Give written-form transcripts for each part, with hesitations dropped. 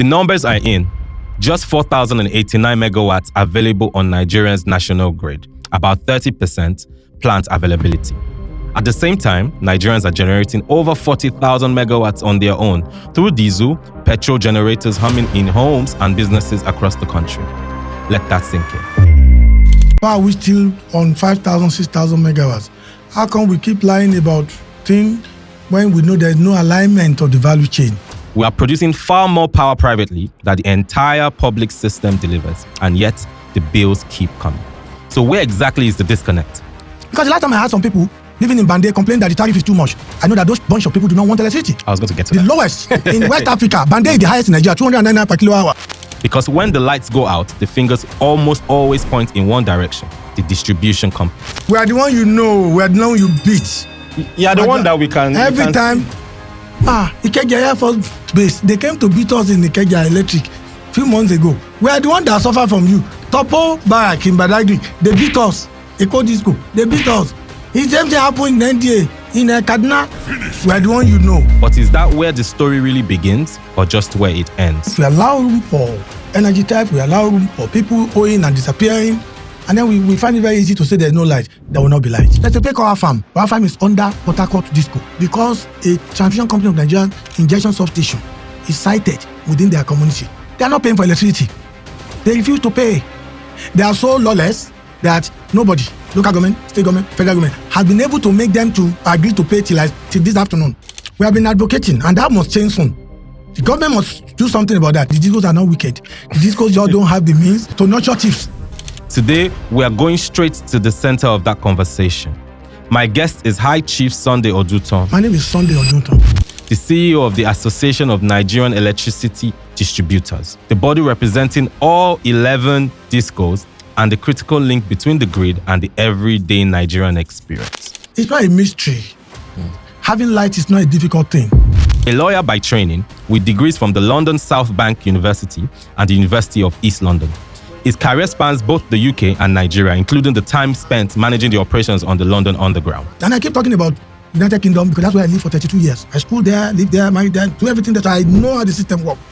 The numbers are in. Just 4,089 megawatts available on Nigerian's national grid, about 30% plant availability. At the same time, Nigerians are generating over 40,000 megawatts on their own through diesel, petrol generators humming in homes and businesses across the country. Let that sink in. Why are we still on 5,000, 6,000 megawatts? How come we keep lying about things when we know there's no alignment of the value chain? We are producing far more power privately than the entire public system delivers, and yet the bills keep coming. So where exactly is the disconnect? Because the last time I had some people living in Bene complain that the tariff is too much. I know that those bunch of people do not want electricity. I was going to get to the that. Lowest in West Africa. Bene is the highest in Nigeria, 299 per kilowatt hour. Because when the lights go out, the fingers almost always point in one direction, the distribution company. We are the one you know, we are the one you beat. Yeah, the one that we can... Every time, Ikeja Air Force Base, they came to beat us in Ikeja Electric a few months ago. We are the one that suffer from you. Topo Barak in Badagry, they beat us. Eco Disco, they beat us. The same thing happened in NDA, in Kaduna. We are the one you know. But is that where the story really begins, or just where it ends? If we allow room for energy type, we allow room for people owing and disappearing, and then we find it very easy to say there's no light. There will not be light. Let's take our farm. Our farm is under Port Harcourt Disco because a transmission company of Nigeria injection substation is sited within their community. They are not paying for electricity. They refuse to pay. They are so lawless that nobody, local government, state government, federal government, has been able to make them to agree to pay till this afternoon. We have been advocating, and that must change soon. The government must do something about that. The discos are not wicked. The discos just don't have the means to nurture thieves. Today, we are going straight to the center of that conversation. My guest is High Chief Sunday Oduntan. My name is Sunday Oduntan, the CEO of the Association of Nigerian Electricity Distributors, the body representing all 11 discos and the critical link between the grid and the everyday Nigerian experience. It's not a mystery. Having light is not a difficult thing. A lawyer by training, with degrees from the London South Bank University and the University of East London. His career spans both the UK and Nigeria, including the time spent managing the operations on the London Underground. And I keep talking about United Kingdom because that's where I lived for 32 years. I schooled there, lived there, married there, do everything that I know how the system works.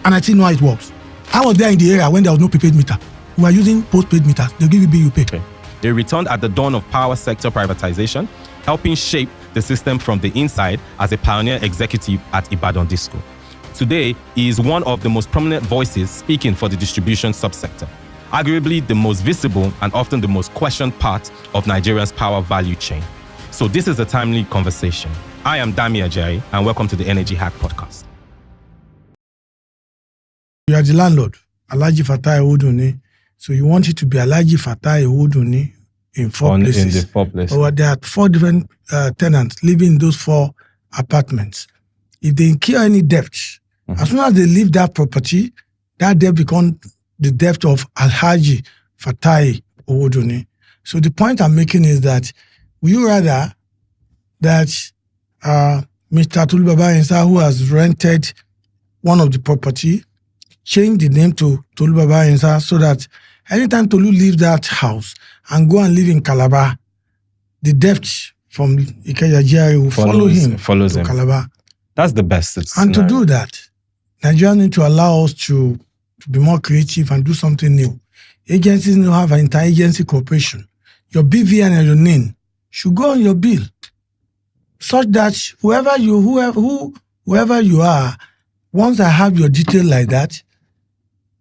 And I still know how it works. I was there in the area when there was no prepaid meter. We are using postpaid meters. They'll give you bill, you pay. Okay. They returned at the dawn of power sector privatization, helping shape the system from the inside as a pioneer executive at Ibadan Disco. Today, he is one of the most prominent voices speaking for the distribution subsector, arguably the most visible and often the most questioned part of Nigeria's power value chain. So this is a timely conversation. I am Dami Ajayi, and welcome to the Energy Hack Podcast. You are the landlord, Alhaji Fatai Oduntan. So you want it to be Alhaji Fatai Oduntan in four places. In the 4 places. Or there are 4 different tenants living in those 4 apartments. If they incur any debt, as soon as they leave that property, that debt becomes the debt of Alhaji Fatai Oduntan. So the point I'm making is that would you rather that Mr. Tolu Baba-Insa, who has rented one of the property, change the name to Tolu Baba-Insa so that anytime Tolu leaves that house and go and live in Calabar, the debt from Ikeja GRA will follow him to Calabar. That's the best. And to do that, Nigeria need to allow us to be more creative and do something new. Agencies need to have an interagency cooperation. Your BVN and your NIN should go on your bill, such that whoever you are, once I have your detail like that,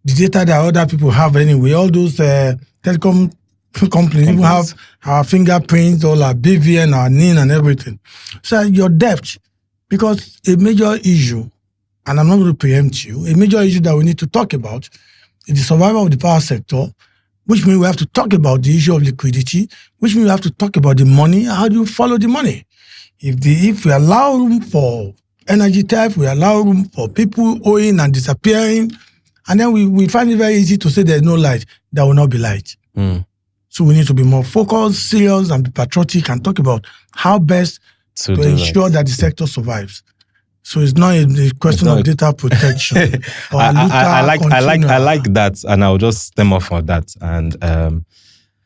the data that other people have anyway, all those telecom companies even have our fingerprints, all our BVN, our NIN and everything. So your debt, because a major issue, and I'm not going to preempt you, a major issue that we need to talk about is the survival of the power sector, which means we have to talk about the issue of liquidity, which means we have to talk about the money. How do you follow the money? If we allow room for energy type, we allow room for people owing and disappearing, and then we find it very easy to say there's no light, there will not be light. So we need to be more focused, serious, and be patriotic and talk about how best to ensure that the sector survives. So it's not a question of data protection. Or I like that, and I'll just stem off on that. And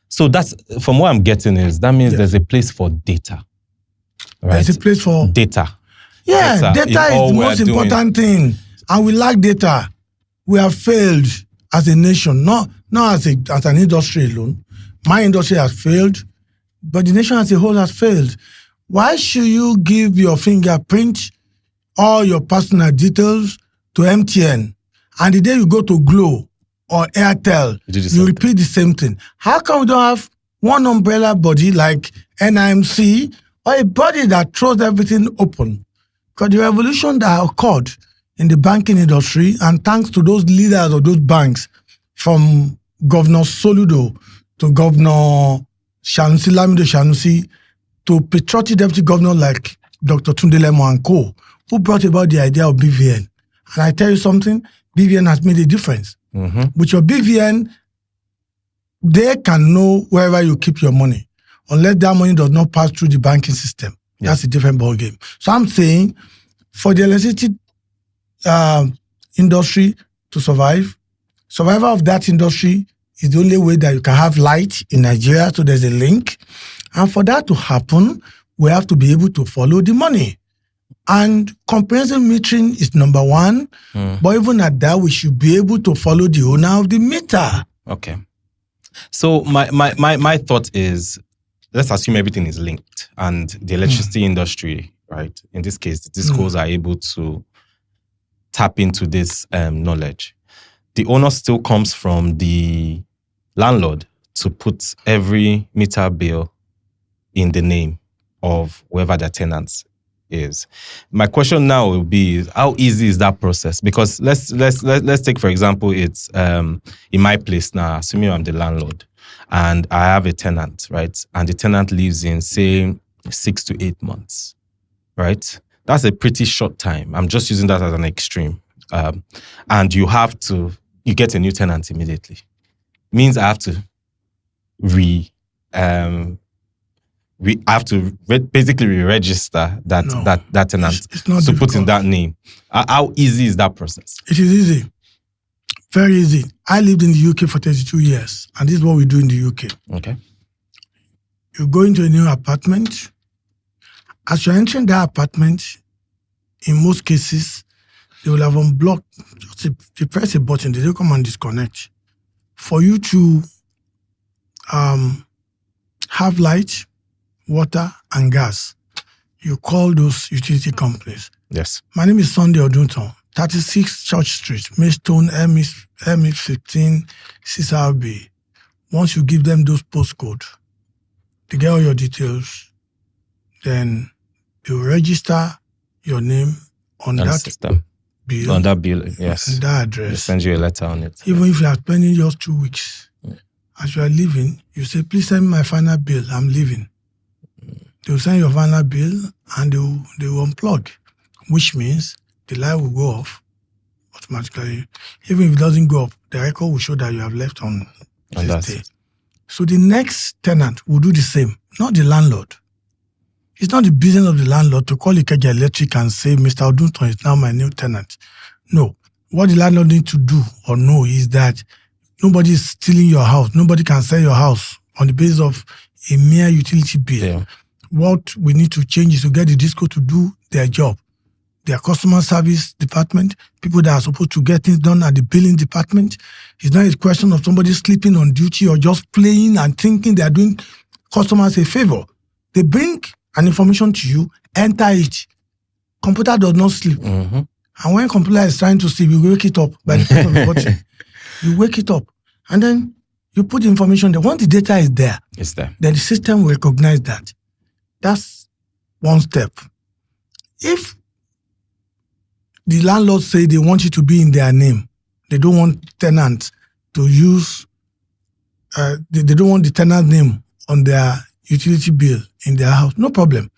so that's, from what I'm getting, is that means there's a place for data. Right? There's a place for data. Yeah, data is the most important thing, and we lack data. we have failed as a nation, not as an industry alone. My industry has failed, but the nation as a whole has failed. Why should you give your fingerprint, all your personal details to MTN, and the day you go to Glo or Airtel, you repeat the same thing? How come we don't have one umbrella body like NIMC or a body that throws everything open? Because the revolution that occurred in the banking industry, and thanks to those leaders of those banks, from Governor Soludo to Governor Lamido Shanusi to patriotic deputy governor like Dr. Tunde Lemo and co, who brought about the idea of BVN. And I tell you something, BVN has made a difference. With your BVN, they can know wherever you keep your money, unless that money does not pass through the banking system. Yeah. That's a different ballgame. So I'm saying, for the electricity industry to survival of that industry is the only way that you can have light in Nigeria, so there's a link. And for that to happen, we have to be able to follow the money. And comprehensive metering is number one, but even at that, we should be able to follow the owner of the meter. Okay. So my thought is, let's assume everything is linked, and the electricity industry, right? In this case, the discos are able to tap into this knowledge. The owner still comes from the landlord to put every meter bill in the name of whoever their tenants is. My question now will be, how easy is that process? Because let's take, for example, it's in my place now, assuming I'm the landlord and I have a tenant, right? And the tenant lives in, say, 6 to 8 months, right? That's a pretty short time. I'm just using that as an extreme. And you get a new tenant immediately. Means I have to basically re-register that tenant to put in that name. How easy is that process? It is easy. Very easy. I lived in the UK for 32 years, and this is what we do in the UK. Okay. You go into a new apartment. As you're entering that apartment, in most cases, they will have unblocked. They press a button, they don't come and disconnect. For you to have light, water, and gas, you call those utility companies. Yes. My name is Sunday Oduntan, 36 Church Street, Maidstone, ME15, 6RB. Once you give them those postcodes, they get all your details, then they will register your name on that system. Bill. On that bill, yes. And that address. They send you a letter on it. Even if you are spending just 2 weeks, as you are leaving, you say, please send me my final bill, I'm leaving. They will send your final bill and they will unplug, which means the light will go off automatically. Even if it doesn't go up, the record will show that you have left on this day. So the next tenant will do the same, not the landlord. It's not the business of the landlord to call Ikeja Electric and say, Mr. Oduntan is now my new tenant. No. What the landlord needs to do or know is that nobody is stealing your house. Nobody can sell your house on the basis of a mere utility bill. Yeah. What we need to change is to get the disco to do their job. Their customer service department, people that are supposed to get things done at the billing department. It's not a question of somebody sleeping on duty or just playing and thinking they are doing customers a favor. They bring an information to you, enter it. Computer does not sleep. And when computer is trying to sleep, you wake it up by the time of the button. You wake it up. And then you put the information there. Once the data is there, it's there. Then the system will recognize that. That's one step. If the landlord say they want you to be in their name, they don't want tenants to use, they don't want the tenant name on their utility bill in their house, no problem.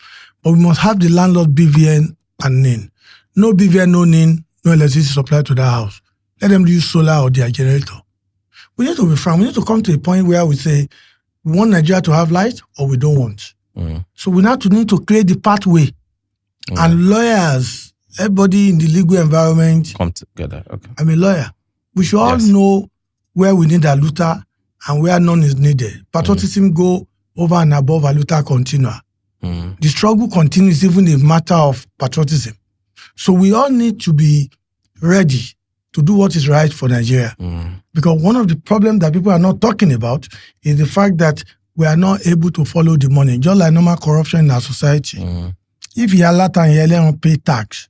But we must have the landlord BVN and NIN. No BVN, no NIN, no electricity supply to that house. Let them use solar or their generator. We need to be frank. We need to come to a point where we say, we want Nigeria to have light or we don't want. So we now need to create the pathway. And lawyers, everybody in the legal environment, come together. Okay. I'm a lawyer. We should all know where we need a looter and where none is needed. Patriotism go over and above a looter continua. The struggle continues even in matter of patriotism. So we all need to be ready to do what is right for Nigeria. Because one of the problems that people are not talking about is the fact that we are not able to follow the money, just like normal corruption in our society. If Yalata and Yele pay tax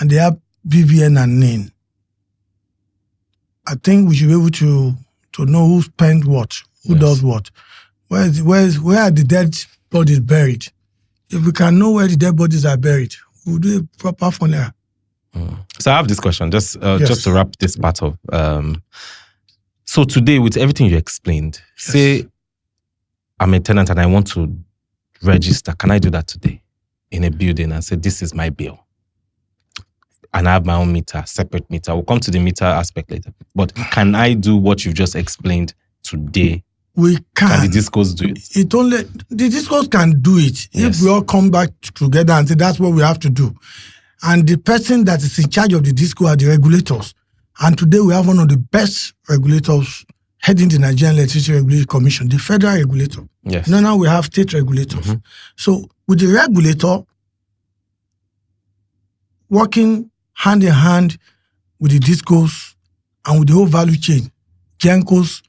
and they have BVN and NIN, I think we should be able to know who spent what, who does what. Where are the dead bodies buried? If we can know where the dead bodies are buried, we'll do a proper funeral. So I have this question, just to wrap this part of. So today, with everything you explained, say I'm a tenant and I want to register. Can I do that today in a building and say, this is my bill? And I have my own meter, separate meter. We'll come to the meter aspect later. But can I do what you just explained today? We can. Can the discos do it? The discos can do it if we all come back together and say that's what we have to do. And the person that is in charge of the disco are the regulators. And today we have one of the best regulators heading the Nigerian Electricity Regulatory Commission, the federal regulator. Yes. Now we have state regulators. So with the regulator working hand in hand with the discos and with the whole value chain, Gencos,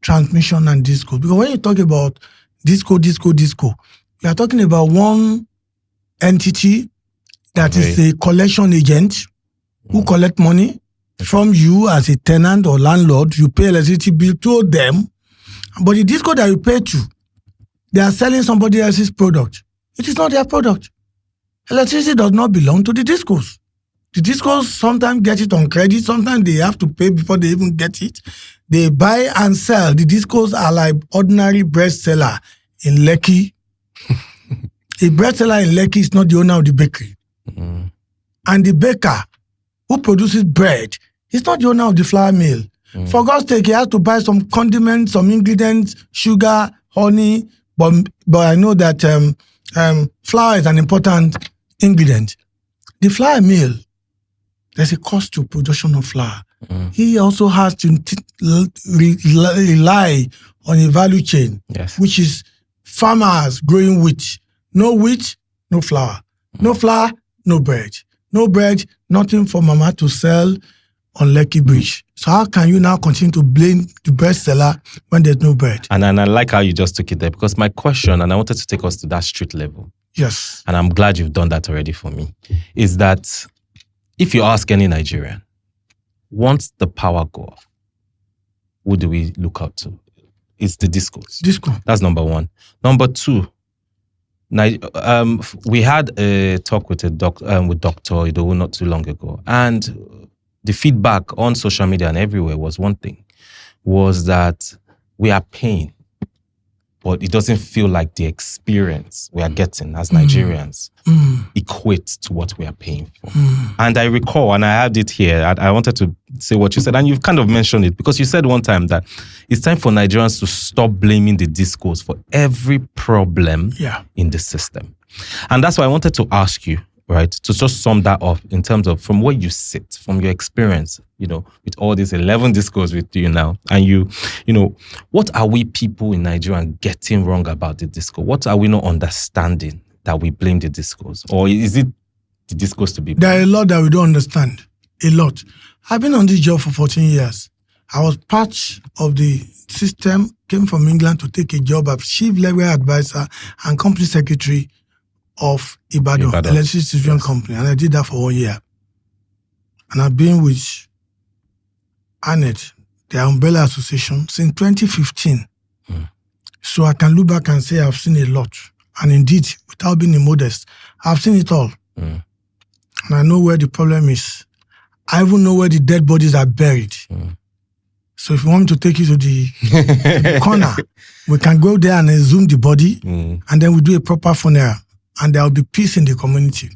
transmission and disco. Because when you talk about disco, you are talking about one entity that is a collection agent who collect money from you as a tenant or landlord. You pay electricity bill to them, but the disco that you pay to, they are selling somebody else's product. It is not their product. Electricity does not belong to the discos. The discos sometimes get it on credit, sometimes they have to pay before they even get it. They buy and sell. The discos are like ordinary bread seller in Lekki. A bread seller in Lekki is not the owner of the bakery. And the baker who produces bread is not the owner of the flour mill. For God's sake, he has to buy some condiments, some ingredients, sugar, honey, but I know that flour is an important ingredient. The flour mill, there's a cost to production of flour. He also has to rely on a value chain, which is farmers growing wheat. No wheat, no flour. No flour, no bread. No bread, nothing for mama to sell on Lekki Bridge. So how can you now continue to blame the bread seller when there's no bread? And I like how you just took it there, because my question, and I wanted to take us to that street level. Yes. And I'm glad you've done that already for me, is that if you ask any Nigerian, once the power go off, who do we look out to? It's the discos. Disco. That's number one. Number two, we had a talk with Dr. Idou not too long ago, and the feedback on social media and everywhere was one thing, was that we are paying, but it doesn't feel like the experience we are getting as Nigerians equates to what we are paying for. And I recall, and I had it here, I wanted to say what you said, and you've kind of mentioned it, because you said one time that it's time for Nigerians to stop blaming the discos for every problem in the system. And that's why I wanted to ask you, right, to just sum that up in terms of from where you sit, from your experience, with all these 11 discos with you now, and what are we people in Nigeria getting wrong about the disco? What are we not understanding that we blame the discos? Or is it the discos to be blamed? There are a lot that we don't understand. A lot. I've been on this job for 14 years. I was part of the system, came from England to take a job as chief legal advisor and company secretary of Ibadan Electricity Distribution Company, and I did that for 1 year. And I've been with ANET, the Umbrella Association, since 2015. So I can look back and say I've seen a lot. And indeed, without being immodest, I've seen it all. And I know where the problem is. I even know where the dead bodies are buried. So if you want me to take you to the corner, we can go there and exhume the body, and then we do a proper funeral, and there will be peace in the community.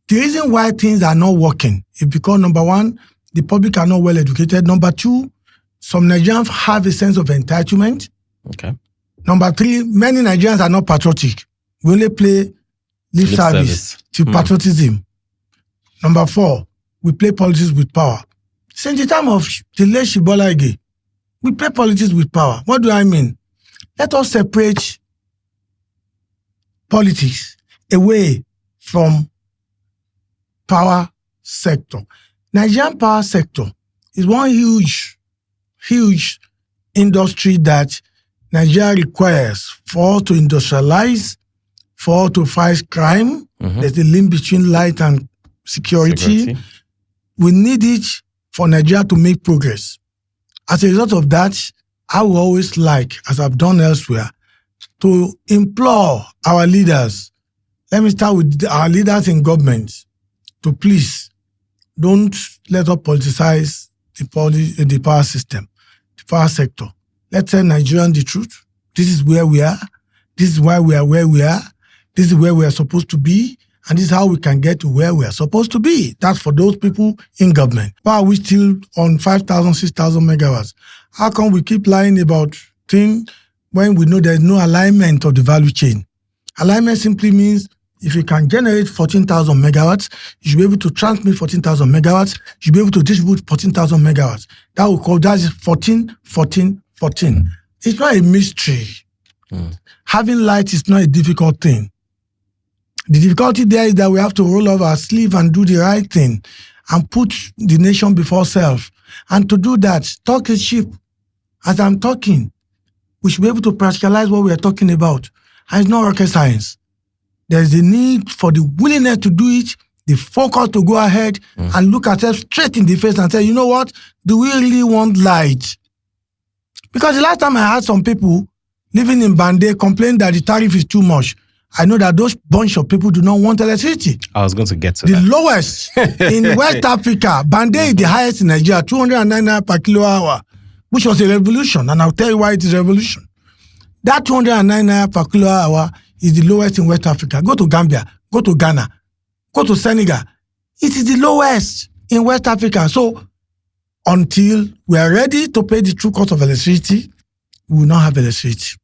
The reason why things are not working is because, number one, the public are not well educated. Number two, some Nigerians have a sense of entitlement. Okay. Number three, many Nigerians are not patriotic. We only play lip service to patriotism. Number four, we play politics with power. Since the time of the late Shibola Ige, we play politics with power. What do I mean? Let us separate politics away from power sector. Nigerian power sector is one huge industry that Nigeria requires for us to industrialize, for us to fight crime. There's a link between light and security. We need it for Nigeria to make progress. As a result of that, I will always like, as I've done elsewhere, to implore our leaders. Let me start with our leaders in government to please don't let us politicize the power system, the power sector. Let's tell Nigerians the truth. This is where we are. This is why we are where we are. This is where we are supposed to be. And this is how we can get to where we are supposed to be. That's for those people in government. Why are we still on 5,000, 6,000 megawatts? How come we keep lying about things when we know there's no alignment of the value chain? Alignment simply means if you can generate 14,000 megawatts, you should be able to transmit 14,000 megawatts, you should be able to distribute 14,000 megawatts. That is 14, 14, 14. It's not a mystery. Having light is not a difficult thing. The difficulty there is that we have to roll up our sleeve and do the right thing and put the nation before self. And to do that, talk is cheap. As I'm talking, we should be able to practicalize what we are talking about. And it's not rocket science. There's a need for the willingness to do it, the focus to go ahead and look ourselves straight in the face and say, you know what? Do we really want light? Because the last time I had some people living in Bene complain that the tariff is too much, I know that those bunch of people do not want electricity. I was going to get to the that. The lowest in West Africa. Bene is the highest in Nigeria, 209 naira per kilowatt hour, which was a revolution. And I'll tell you why it is a revolution. That 209 naira per kilowatt hour is the lowest in West Africa. Go to Gambia, go to Ghana, go to Senegal. It is the lowest in West Africa. So until we are ready to pay the true cost of electricity, we will not have electricity.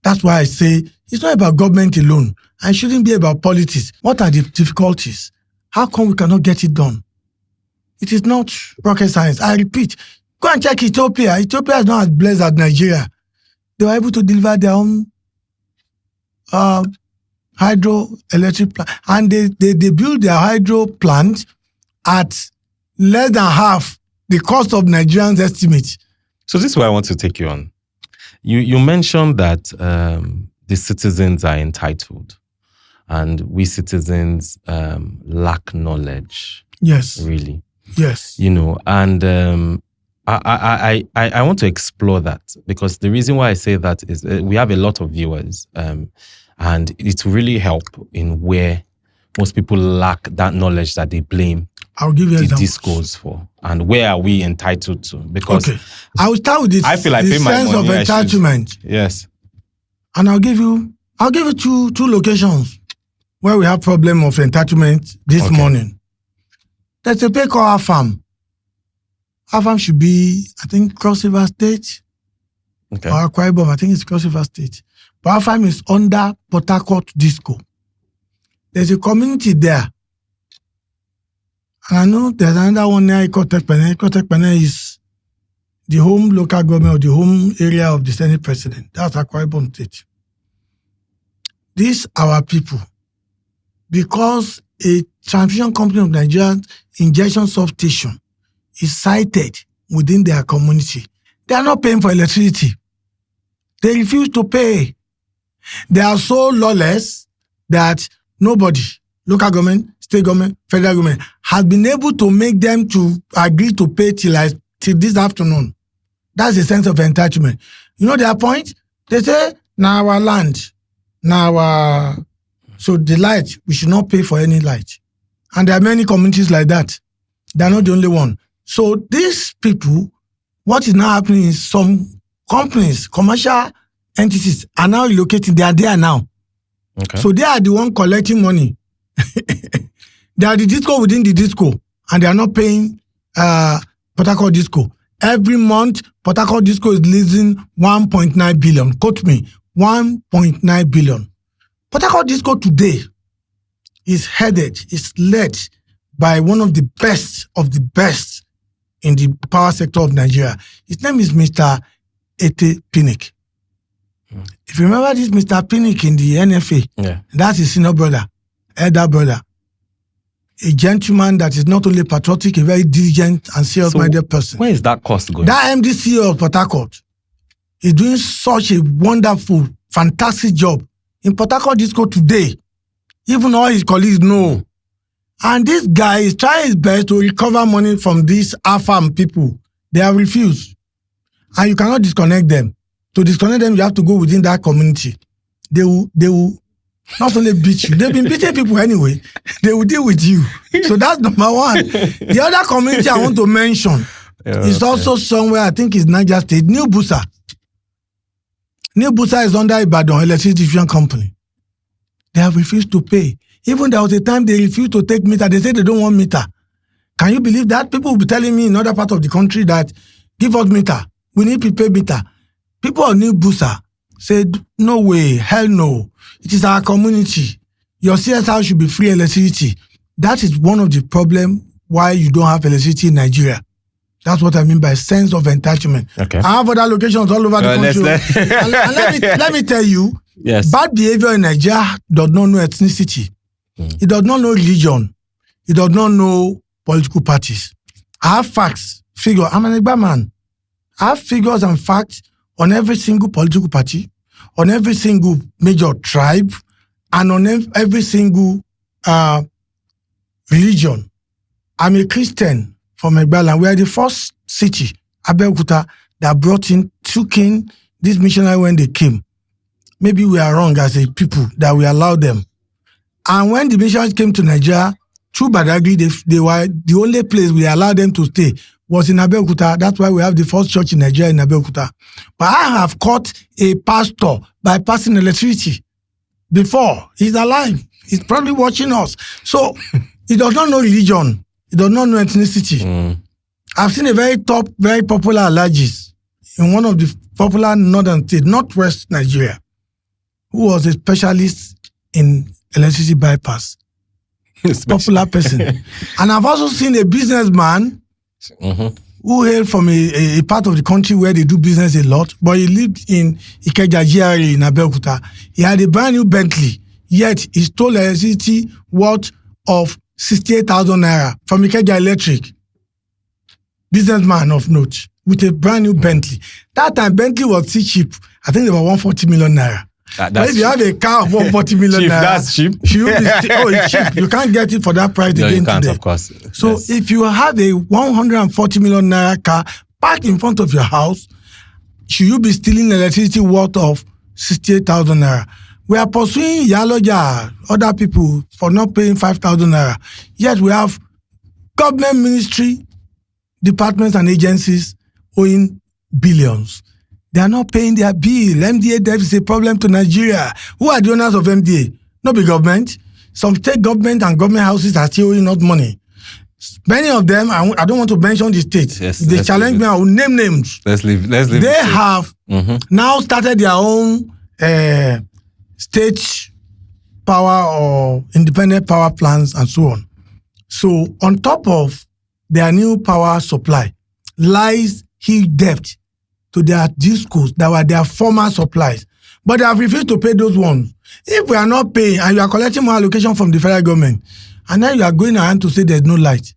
That's why I say it's not about government alone and it shouldn't be about politics. What are the difficulties? How come we cannot get it done? It is not rocket science. I repeat, go and check Ethiopia. Ethiopia is not as blessed as Nigeria. They were able to deliver their own hydroelectric plant. And they built their hydro plant at less than half the cost of Nigerians' estimate. So this is where I want to take you on. You mentioned that the citizens are entitled and we citizens lack knowledge. Yes. Really. Yes. You know, and I want to explore that because the reason why I say that is we have a lot of viewers and it will really help in where most people lack that knowledge that they blame I'll give you the examples. discourse for, and where are we entitled to? Because I will start with this. I feel like the pay my sense money, of entitlement. Yes. And I'll give you two locations where we have problem of entitlement this morning. There's a place called our farm. Our farm should be, I think, Cross River State. Okay. Or Akwa Ibom, I think it's Cross River State. But our farm is under Port Harcourt Disco. There's a community there. And I know there's another one near Ikotek-Pene. Ikotek-Pene is the home local government or the home area of the Senate President. That's Akwa Ibom State. These our people. Because a transmission company of Nigeria injection substation is sited within their community, they are not paying for electricity. They refuse to pay. They are so lawless that nobody, local government, state government, federal government, has been able to make them to agree to pay till this afternoon. That's the sense of entitlement. You know their point? They say, now our land, so the light, we should not pay for any light. And there are many communities like that. They are not the only one. So these people, what is now happening is some companies, commercial entities are now relocating. They are there now. Okay. So they are the one collecting money. They are the disco within the disco, and they are not paying Port Harcourt Disco. Every month, Port Harcourt Disco is losing 1.9 billion. Quote me, 1.9 billion. Port Harcourt Disco today is led by one of the best in the power sector of Nigeria. His name is Mr. Ete Pinnick. If you remember this Mr. Pinnick in the NFA, that's his senior brother, elder brother. a gentleman that is not only patriotic, a very diligent and serious-minded person. Where is that cost going? That MDCO of Port Harcourt is doing such a wonderful, fantastic job in Port Harcourt Disco today. Even all his colleagues know. And this guy is trying his best to recover money from these AFAM people. They have refused. And you cannot disconnect them. To disconnect them, you have to go within that community. They will not only beat you, they've been beating people anyway. They will deal with you. So that's number one. The other community I want to mention is also somewhere, I think it's Niger State, New Busa. New Busa is under Ibadan Electricity Distribution Company. They have refused to pay. Even there was a time they refused to take meter. They said they don't want meter. Can you believe that? People will be telling me in other parts of the country that give us meter. We need prepaid meter. People of New Busa said, no way, hell no. It is our community. Your CSR should be free electricity. That is one of the problems why you don't have electricity in Nigeria. That's what I mean by sense of entitlement. Okay. I have other locations all over the country. And let me tell you, yes. Bad behavior in Nigeria does not know ethnicity. It does not know religion. It does not know political parties. I have facts, figures. I'm an Igba man. I have figures and facts on every single political party, on every single major tribe, and on every single religion. I'm a Christian from Egbaland. We are the first city, Abeokuta, that took in this missionary when they came. Maybe we are wrong as a people that we allowed them. And when the missionaries came to Nigeria, through Badagry, they were the only place we allowed them to stay was in Abeokuta. That's why we have the first church in Nigeria in Abeokuta. But I have caught a pastor bypassing electricity before. He's alive. He's probably watching us. So he does not know religion. He does not know ethnicity. I've seen a very popular allergist in one of the popular northern states, northwest Nigeria, who was a specialist in electricity bypass. Popular person. And I've also seen a businessman who hailed from a part of the country where they do business a lot, but he lived in Ikeja GRA in Abeokuta. He had a brand new Bentley, yet he stole electricity worth of 68,000 naira from Ikeja Electric. Businessman of note with a brand new Bentley. That time Bentley was still cheap. I think they were 140 million naira. But if you have a car of 140 million cheap, naira, that's cheap. It's cheap. You can't get it for that price No, again you can't, today. of course. So yes. If you have a 140 million naira car parked in front of your house, should you be stealing electricity worth of 68,000 naira? We are pursuing Yaloja, other people, for not paying 5,000 naira. Yet we have government ministry, departments and agencies owing billions. They are not paying their bill. MDA debt is a problem to Nigeria. Who are the owners of MDA? Not the government. Some state government and government houses are still owing us money. Many of them, I don't want to mention the states. Yes, if they challenge me, I will name names. Let's leave. They have now started their own state power or independent power plants and so on. So on top of their new power supply lies huge debt to their discos that were their former supplies. But they have refused to pay those ones. If we are not paying and you are collecting more allocation from the federal government, and then you are going around to say there's no light.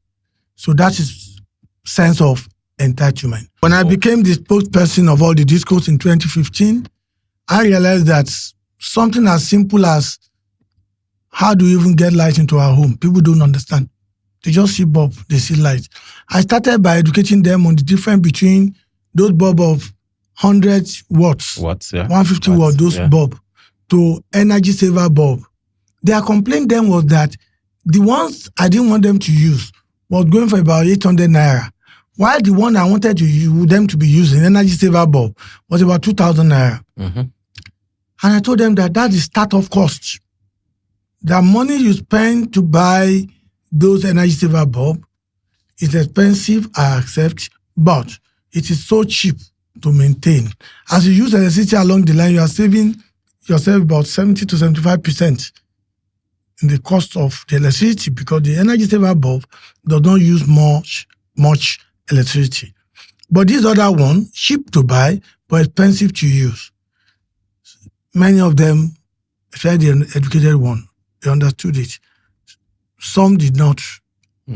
So that is sense of entitlement. When I became the spokesperson of all the discos in 2015, I realized that something as simple as how do you even get light into our home? People don't understand. They just see bulb, they see light. I started by educating them on the difference between those bulb of 100 watts, 150 watts, those bulb, to energy saver bulb. Their complaint then was that the ones I didn't want them to use was going for about 800 naira, while the one I wanted them to be using, energy saver bulb, was about 2,000 naira. And I told them that is start-off cost. The money you spend to buy those energy saver bulb is expensive, I accept, but it is so cheap to maintain. As you use electricity along the line, you are saving yourself about 70 to 75% in the cost of the electricity because the energy saver bulb does not use much electricity. But this other one, cheap to buy, but expensive to use. Many of them, especially the educated one, they understood it. some did not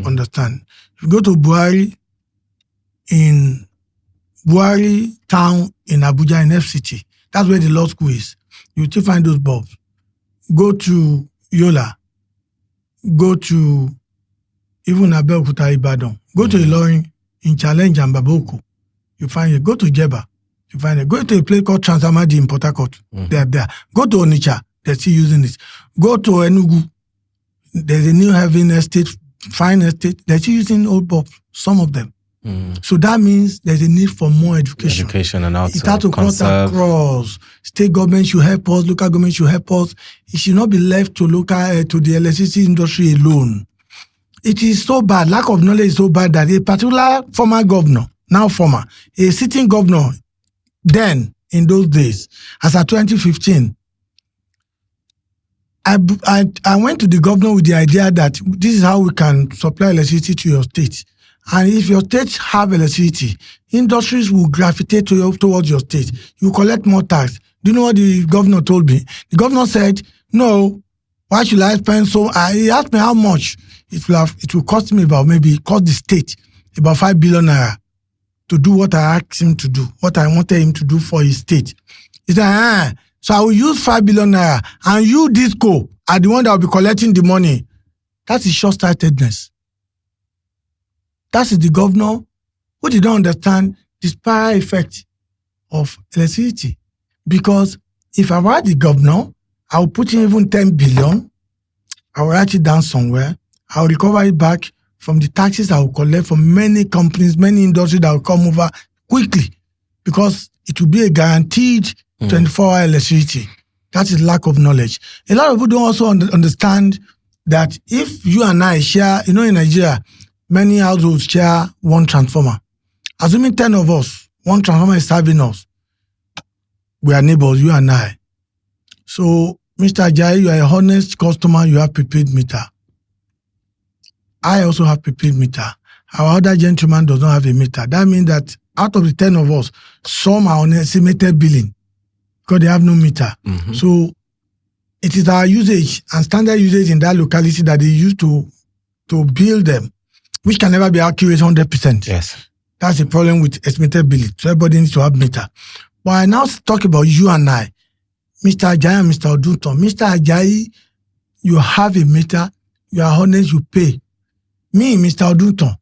understand. If you go to Buhari town in Abuja, in FCT, that's where the law school is. You still find those bulbs. Go to Yola. Go to even Abeokuta, Ibadan. Go to Ilorin, in Challenge and Baboko. You find it. Go to Jeba. You find it. Go to a place called Transamadi in Port Harcourt. They are there. Go to Onitsha. They're still using it. Go to Enugu. There's a new Heaven estate, fine estate. They're still using old bulbs, some of them. So that means there's a need for more education. Education and also it has to cut across. State government should help us. Local government should help us. It should not be left to to the electricity industry alone. It is so bad. Lack of knowledge is so bad that a particular former governor, now former, a sitting governor, then in those days, as at 2015, I went to the governor with the idea that this is how we can supply electricity to your state. And if your state have electricity, industries will gravitate towards your state. You collect more tax. Do you know what the governor told me? The governor said, no, why should I spend so? He asked me how much it will cost me cost the state about 5 billion naira to do what I asked him to do, what I wanted him to do for his state. He said, so I will use 5 billion naira and you, Disco, are the one that will be collecting the money. That is short-sightedness. That is the governor who did not understand the spiral effect of electricity. Because if I were the governor, I would put in even 10 billion, I will write it down somewhere, I will recover it back from the taxes I will collect from many companies, many industries that will come over quickly, because it will be a guaranteed 24-hour electricity. That is lack of knowledge. A lot of people don't also understand that if you and I share, in Nigeria, many households share one transformer. Assuming 10 of us, one transformer is serving us. We are neighbors, you and I. So, Mr. Ajayi, you are a honest customer, you have prepaid meter. I also have prepaid meter. Our other gentleman does not have a meter. That means that out of the 10 of us, some are on estimated billing because they have no meter. So, it is our usage and standard usage in that locality that they use to bill them, which can never be accurate 100%. Yes. That's the problem with estimated billing. So everybody needs to have meter. But I now talk about you and I, Mr. Ajayi and Mr. Oduntan. Mr. Ajayi, you have a meter, you are honest, you pay. Me, Mr. Oduntan,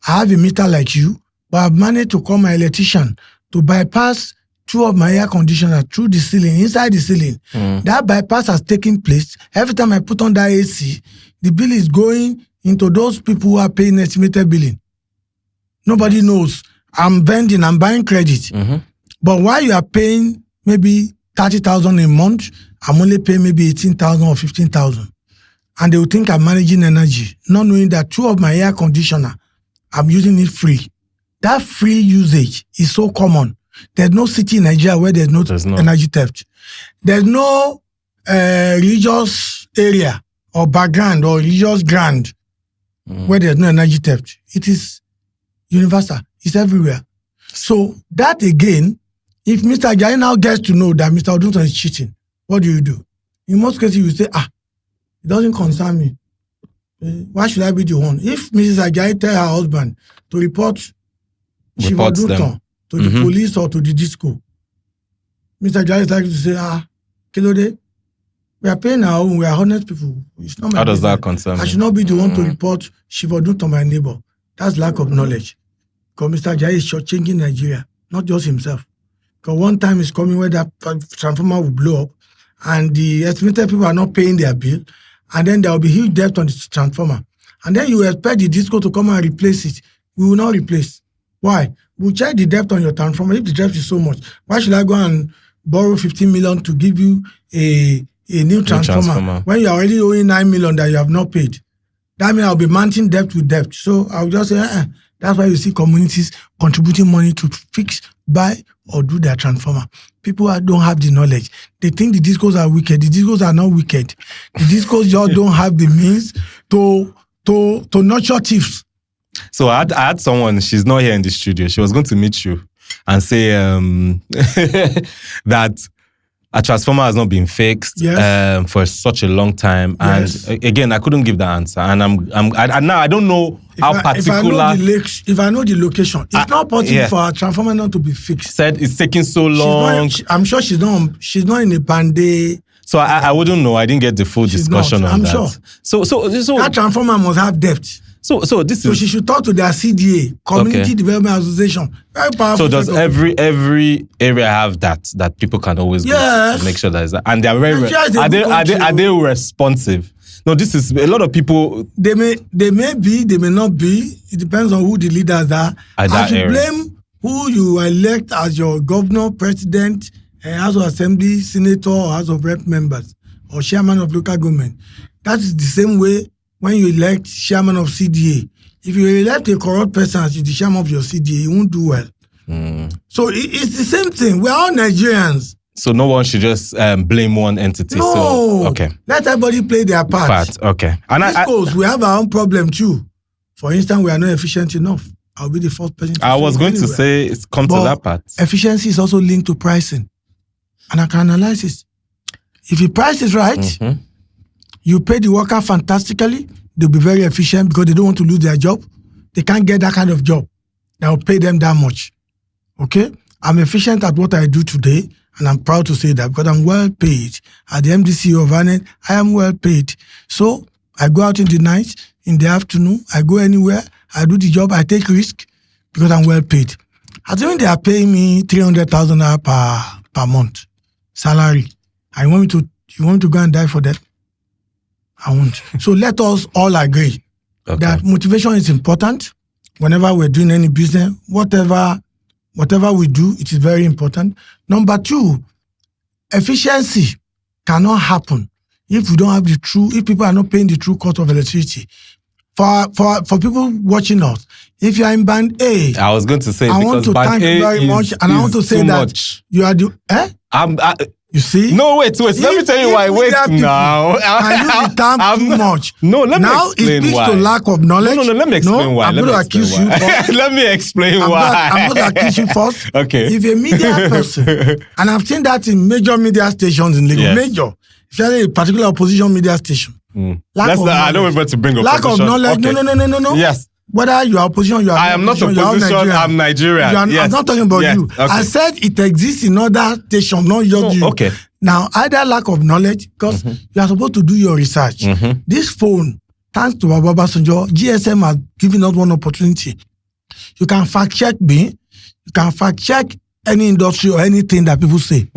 I have a meter like you, but I've managed to call my electrician to bypass two of my air conditioners through the ceiling, inside the ceiling. That bypass has taken place. Every time I put on that AC, the bill is going into those people who are paying estimated billing. Nobody knows. I'm vending, I'm buying credit. But while you are paying maybe 30,000 a month, I'm only paying maybe 18,000 or 15,000. And they will think I'm managing energy, not knowing that two of my air conditioner, I'm using it free. That free usage is so common. There's no city in Nigeria where there's no energy theft. There's no religious area or background or religious ground where there's no energy theft. It is universal. It's everywhere. So that again, if Mr. Ajayi now gets to know that Mr. Oduntan is cheating, what do? In most cases, you will say, it doesn't concern me. Why should I be the one? If Mrs. Ajayi tell her husband to report Chief Oduntan to the police or to the disco, Mr. Ajayi is likely to say, Kilode, we are paying our own, we are honest people. It's not my How does business. that concern I me? should not be the one to report Chief Oduntan, my neighbor. That's lack of knowledge. Because Mr. Ajayi is shortchanging Nigeria, not just himself. Because one time is coming where that transformer will blow up and the estimated people are not paying their bill, and then there will be huge debt on the transformer. And then you expect the disco to come and replace it. We will not replace. Why? We'll check the debt on your transformer. If the debt is so much, why should I go and borrow 15 million to give you a new transformer when you're already owing 9 million that you have not paid? That means I'll be mounting debt with debt. So I'll just say, That's why you see communities contributing money to fix, buy, or do their transformer. People don't have the knowledge. They think the discos are wicked. The discos are not wicked. The discos just don't have the means to nurture thieves. So I had someone, she's not here in the studio. She was going to meet you and say that a transformer has not been fixed for such a long time, and again, I couldn't give the answer. And now I don't know how particular. If I know the location, it's not possible for a transformer not to be fixed. Said it's taking so long. I'm sure she's not in a Bene. So I wouldn't know. I didn't get the full discussion on that. I'm sure. So that transformer must have depth. So she should talk to their CDA, Community Development Association. Very powerful. So does every area have that people can always go to make sure that is that, and they are very are they responsive? No, this is a lot of people. They may be, they may not be. It depends on who the leaders are. I should blame who you elect as your governor, president, House of Assembly, senator, or House of Rep members, or chairman of local government. That is the same way. When you elect chairman of CDA, if you elect a corrupt person as the chairman of your CDA, you won't do well. So it's the same thing. We're all Nigerians. So no one should just blame one entity. No. So, okay. Let everybody play their part. Okay. And we have our own problem too. For instance, we are not efficient enough. I'll be the first person to I was going to say, it's come to that part. Efficiency is also linked to pricing. And I can analyze it. If the price is right, you pay the worker fantastically, they'll be very efficient because they don't want to lose their job. They can't get that kind of job that will pay them that much. Okay? I'm efficient at what I do today, and I'm proud to say that because I'm well paid. At the MDC of ANET, I am well paid. So I go out in the night, in the afternoon, I go anywhere, I do the job, I take risk because I'm well paid. Assuming they are paying me 300,000 per month salary, and you want me to go and die for that? I won't. So let us all agree that motivation is important. Whenever we're doing any business, whatever we do, it is very important. Number two, efficiency cannot happen if we don't have if people are not paying the true cost of electricity. For people watching us, if you are in band A, I was going to say, I want to thank you very much, and I want to say that you are you see? No, wait. Let me tell you why. Wait now. I use the term too much. No, let me explain why. Now it speaks to lack of knowledge. No, let me explain why. I'm going to accuse you first. Let me explain why. I'm going to accuse you first. Okay. If a media person, and I've seen that in major media stations in Lagos, especially a particular opposition media station. I don't want to bring up lack of knowledge. Okay. No. Yes. Whether you are opposition, I am not opposition. I'm Nigerian. I'm not talking about you. Okay. I said it exists in other stations, not just you. Okay. Now, either lack of knowledge, because you are supposed to do your research. This phone, thanks to Baba Sanjo, GSM has given us one opportunity. You can fact check me. You can fact check any industry or anything that people say.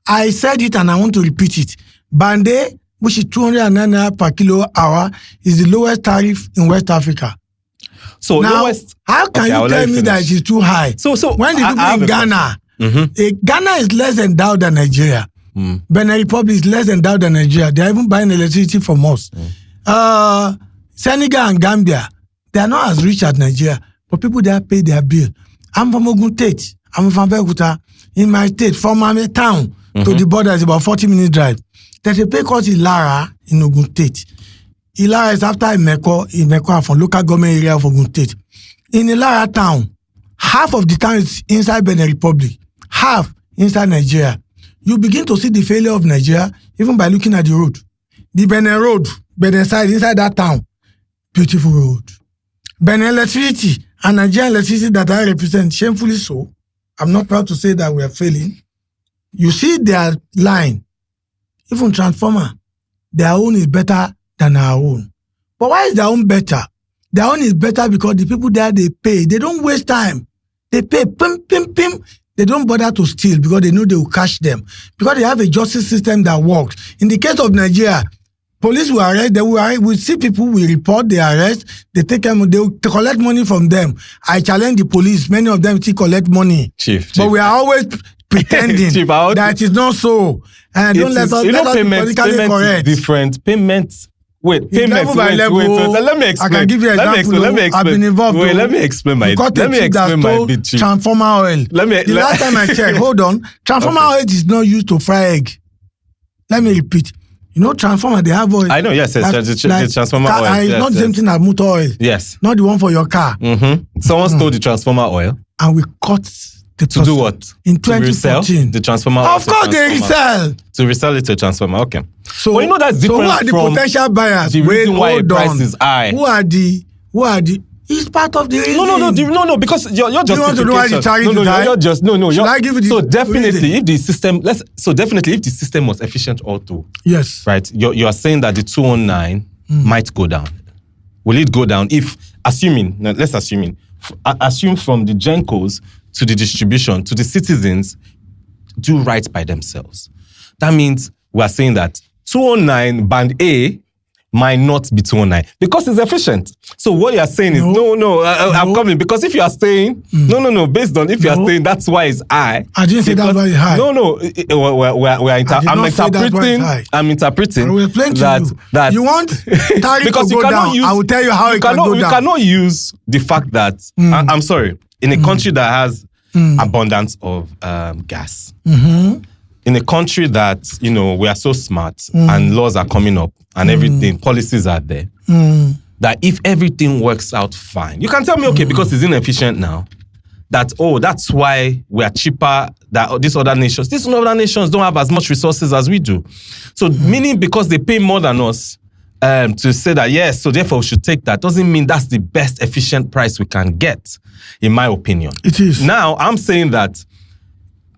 I said it and I want to repeat it. Bande, which is 209 naira per kilo hour, is the lowest tariff in West Africa. So now, how can you tell me that it is too high? So when the people in Ghana, Ghana is less endowed than Nigeria. Bene Republic is less endowed than Nigeria. They are even buying electricity from us. Senegal and Gambia, they are not as rich as Nigeria, but people there pay their bill. I'm from Ogun State. I'm from Belkuta. In my state, from my town to the border is about 40-minute drive. There's a place called Ilara in Ogun State. Ilara is after Imeko from local government area of Ogun State. In Ilara town, half of the town is inside Bene Republic, half inside Nigeria. You begin to see the failure of Nigeria even by looking at the road. The Bene road, Bene side, inside that town, beautiful road. Bene electricity and Nigerian electricity that I represent, shamefully so, I'm not proud to say that we are failing. You see their line, even transformer, their own is better than our own. But why is their own better? Their own is better because the people there, they pay. They don't waste time. They pay, pim. They don't bother to steal because they know they will catch them. Because they have a justice system that works. In the case of Nigeria, police will arrest, we see people, we report, they arrest, they take them, they will collect money from them. I challenge the police, many of them still collect money. Chief. But we are always pretending Chief, that it's not so. And don't let us be politically correct. Different payments. Wait, payments. Wait. Let me explain. I can give you an example. Let me explain. I've been involved. Wait, let me explain my bit. Transformer oil. The last time I checked, hold on. Transformer oil is not used to fry egg. Let me repeat. You know, transformer, they have oil. I know, yes, the transformer oil. It's not the same thing as motor oil. Yes. Not the one for your car. Someone stole the transformer oil. And we cut the To do what? In To resell 2014. the transformer? Of course they resell. To resell it to a transformer, okay. So, well, you know that's different so who are the from potential buyers? the reason why the price is high. Who are the it's part of the reason. No, because your justification. You want to know why the tariff is high? You're just Should I give you the so definitely reason? if the system was efficient all through. Yes. Right. You are saying that the 209 might go down. Will it go down if assume from the Gencos to the distribution to the citizens do right by themselves? That means we are saying that 209 band A might not be 209 because it's efficient. So what you are saying is I'm coming because if you are saying based on if you are saying that's why it's high. I didn't say that's why it's high. I'm interpreting that you want tariff because to go down. I will tell you how it can go down. You cannot use the fact that I'm sorry, in a country that has abundance of gas. In a country that, we are so smart and laws are coming up and everything, policies are there, that if everything works out fine, you can tell me, okay, because it's inefficient now, that's why we are cheaper than these other nations. These other nations don't have as much resources as we do. So meaning because they pay more than us, to say that, yes, so therefore we should take that, doesn't mean that's the best efficient price we can get, in my opinion. It is. Now, I'm saying that,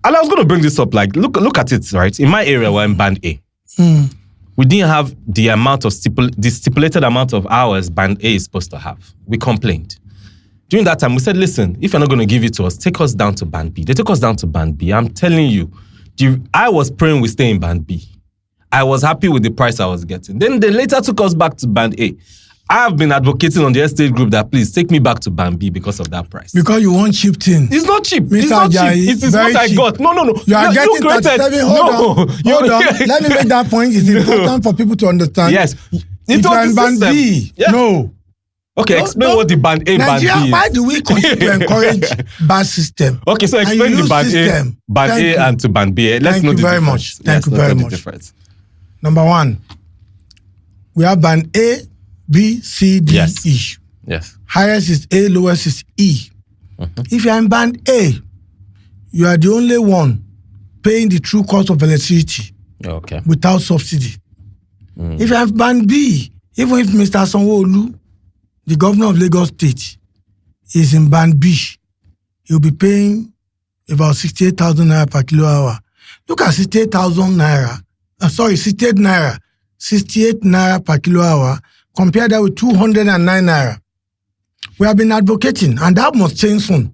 and I was going to bring this up, like, look at it, right? In my area, we're in Band A. We didn't have the stipulated amount of hours Band A is supposed to have. We complained. During that time, we said, listen, if you're not going to give it to us, take us down to Band B. They took us down to Band B. I'm telling you, I was praying we stay in Band B. I was happy with the price I was getting. Then they later took us back to Band A. I've been advocating on the estate group that please take me back to Band B because of that price. Because you want cheap things. It's not cheap. It's not cheap. It's what I got. No. You are getting 37. Hold on. Let me make that point. It's important for people to understand. Yes. If you are in Band B, no. Okay, explain what the Band A, Band B is. Why do we continue to encourage bad system? Okay, so explain the Band A and to Band B. Let's know the difference. Thank you very much. Number one, we have Band A, B, C, D, E. Yes. Highest is A, lowest is E. If you are in Band A, you are the only one paying the true cost of electricity without subsidy. If you have Band B, even if Mr. Sanwo-Olu, the governor of Lagos State, is in Band B, he'll be paying about 68,000 naira per kilowatt hour. Look at 68,000 naira. 68 naira. 68 naira per kilowatt hour. Compare that with 209 naira. We have been advocating, and that must change soon.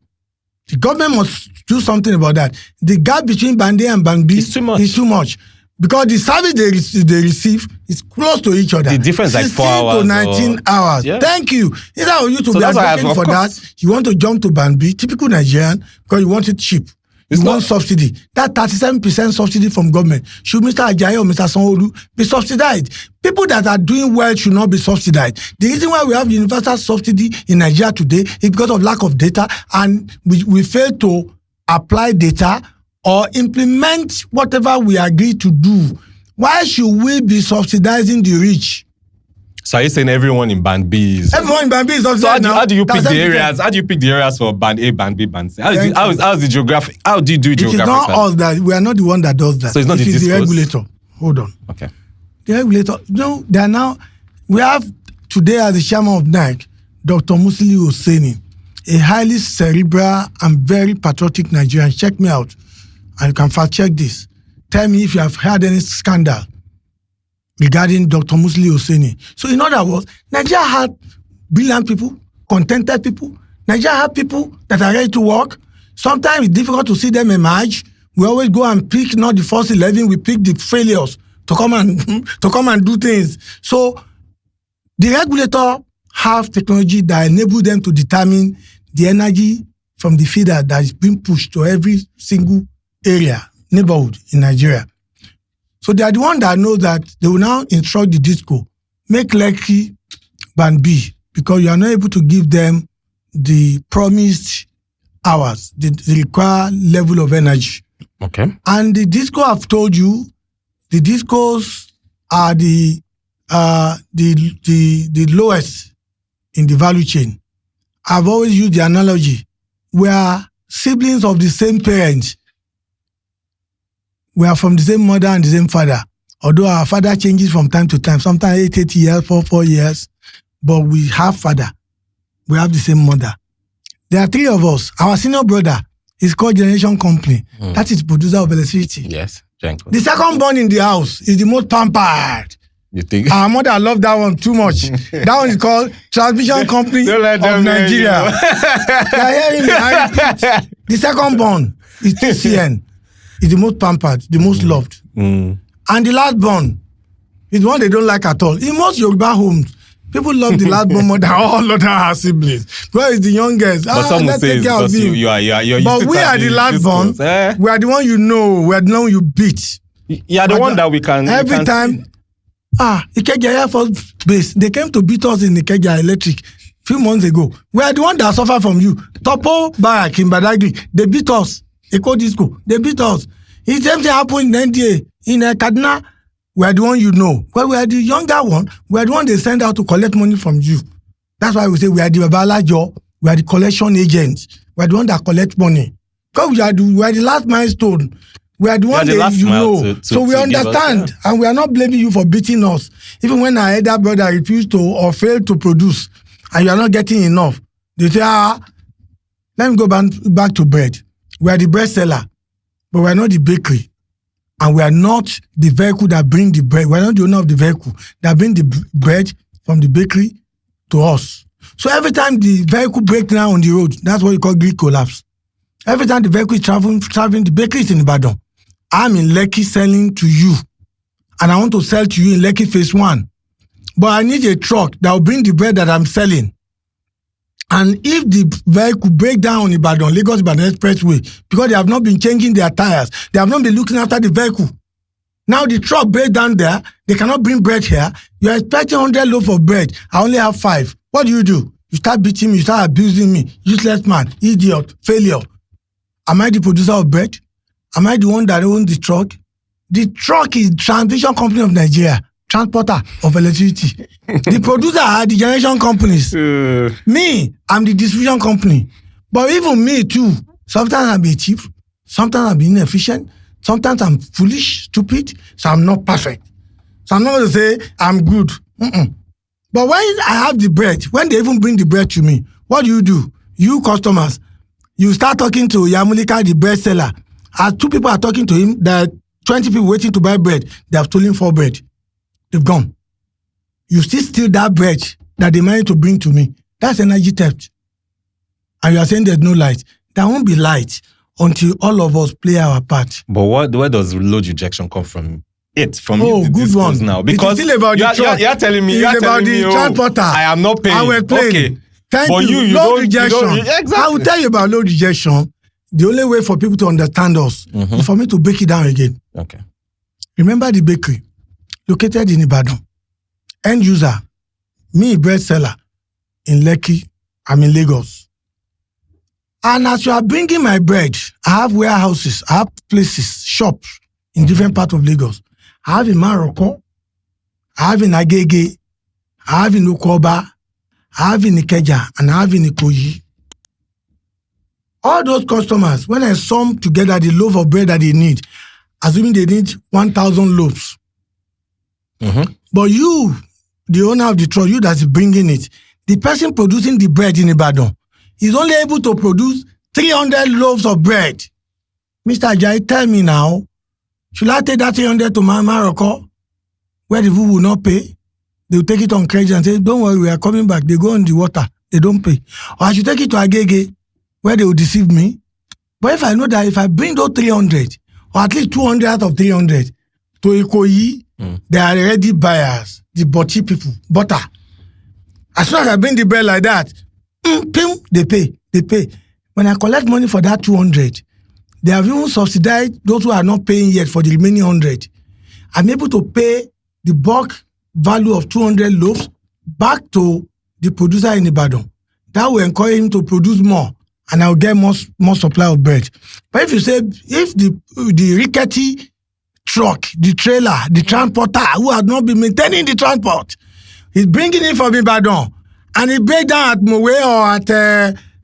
The government must do something about that. The gap between Band A and Band B is too much. Because the service they receive is close to each other. The difference is like 4 hours. 16 to 19 hours. Yeah. Thank you. Instead of you to be advocating for that, you want to jump to Band B, typical Nigerian, because you want it cheap. You want subsidy. That 37% subsidy from government. Should Mr. Ajayi or Mr. Sanwo-Olu be subsidized? People that are doing well should not be subsidized. The reason why we have universal subsidy in Nigeria today is because of lack of data, and we fail to apply data or implement whatever we agree to do. Why should we be subsidizing the rich? So are you saying everyone in Band B is... Everyone in Band B is subsidized. So how do you pick the areas? How do you pick the areas for Band A, Band B, Band C? How is the geographic? How do you do it geographically? It is not us that... We are not the one that does that. So it's not the regulator. Hold on. Okay. The regulator... No, they are now... We have today as the chairman of NIC, Dr. Musili Hosseini, a highly cerebral and very patriotic Nigerian. Check me out. And you can fact check this. Tell me if you have heard any scandal regarding Dr. Musili Hosseini. So in other words, Nigeria had brilliant people, contented people. Nigeria had people that are ready to work. Sometimes it's difficult to see them emerge. We always go and pick not the first 11, we pick the failures to come and do things. So the regulator have technology that enable them to determine the energy from the feeder that is being pushed to every single area, neighborhood in Nigeria. So they are the one that know that they will now instruct the disco, make Lekki Band B, because you are not able to give them the promised hours, the required level of energy. Okay. And the disco, I've told you, the discos are the lowest in the value chain. I've always used the analogy where siblings of the same parents. We are from the same mother and the same father. Although our father changes from time to time, sometimes 8 years, 4 years, but we have father. We have the same mother. There are 3 of us. Our senior brother is called Generation Company. That is producer of electricity. Yes, Jenko. The second born in the house is the most pampered. You think? Our mother loved that one too much. That one is called Transmission Company of Nigeria. They are hearing me. I repeat. The second born is TCN. Is the most pampered, the most loved. And the last born is the one they don't like at all. In most Yoruba homes, people love the last born more than all other siblings. Because it's the youngest. But some will say it's because you're but we are the last born. We are the one you know. We are the one you beat. You are the one that we can... Every time... Ikeja Air Force Base, they came to beat us in Ikeja Electric few months ago. We are the one that suffer from you. Topo Barak in Badagry, they beat us. Eco Disco, they beat us. The same thing happened in NDA. In Kaduna, we are the one you know. But we are the younger one. We are the one they send out to collect money from you. That's why we say we are the Babalajo. We are the collection agents. We are the one that collect money. Because we are the last milestone. We are the one that you know. So we understand. And we are not blaming you for beating us. Even when our elder brother refused to or failed to produce and you are not getting enough, they say, let me go back to bread. We are the bread seller, but we are not the bakery. And we are not the vehicle that bring the bread. We are not the owner of the vehicle that bring the bread from the bakery to us. So every time the vehicle breaks down on the road, that's what you call Greek collapse. Every time the vehicle is traveling, the bakery is in Ibadan. I'm in Lekki selling to you. And I want to sell to you in Lekki phase 1. But I need a truck that will bring the bread that I'm selling. And if the vehicle break down on Ibadan, Lagos-Ibadan Expressway, because they have not been changing their tires, they have not been looking after the vehicle. Now the truck break down there, they cannot bring bread here. You're expecting 100 loaf of bread. I only have 5. What do? You start beating me, you start abusing me. Useless man, idiot, failure. Am I the producer of bread? Am I the one that owns the truck? The truck is Transmission Company of Nigeria, transporter of electricity. The producer are the generation companies. Me, I'm the distribution company. But even me too, sometimes I'm a thief, sometimes I'm inefficient, sometimes I'm foolish, stupid, so I'm not perfect. So I'm not going to say I'm good. But when I have the bread, when they even bring the bread to me, what do? You customers, you start talking to Yamulika, the bread seller. As 2 people are talking to him, there are 20 people waiting to buy bread. They have stolen 4 bread. They've gone. You still steal that bread that they managed to bring to me. That's energy theft. And you are saying there's no light. There won't be light until all of us play our part. But where does load rejection come from? From good one. Now, because still about the truck. You're telling me, transporter. I am not paying. I will play. Okay. Thank but you. Load rejection. Exactly. I will tell you about load rejection. The only way for people to understand us is for me to break it down again. Okay. Remember the bakery located in Ibadan. End user, me, bread seller in Lekki, I'm in Lagos. And as you are bringing my bread, I have warehouses, I have places, shops in different parts of Lagos. I have in Morocco, I have in Agege, I have in Ukoba, I have in Ikeja, and I have in Ikoyi. All those customers, when I sum together the loaf of bread that they need, assuming they need 1,000 loaves. But you, the owner of the truck, you that's bringing it, the person producing the bread in Ibadan is only able to produce 300 loaves of bread. Mr. Ajayi, tell me now, should I take that 300 to Morocco, where the people will not pay? They will take it on credit and say, don't worry, we are coming back. They go on the water, they don't pay. Or I should take it to Agege, where they will deceive me. But if I know that if I bring those 300, or at least 200 out of 300, to Ikoyi, they are already buyers, the butty people, butter. As soon as I bring the bread like that, they pay. When I collect money for that 200, they have even subsidized those who are not paying yet for the remaining 100. I'm able to pay the bulk value of 200 loaves back to the producer in Ibadan. That will encourage him to produce more, and I'll get more supply of bread. But if you say, if the rickety truck, the trailer, the transporter who has not been maintaining the transport, he's bringing it from Ibadan, and he break down at Mowe or at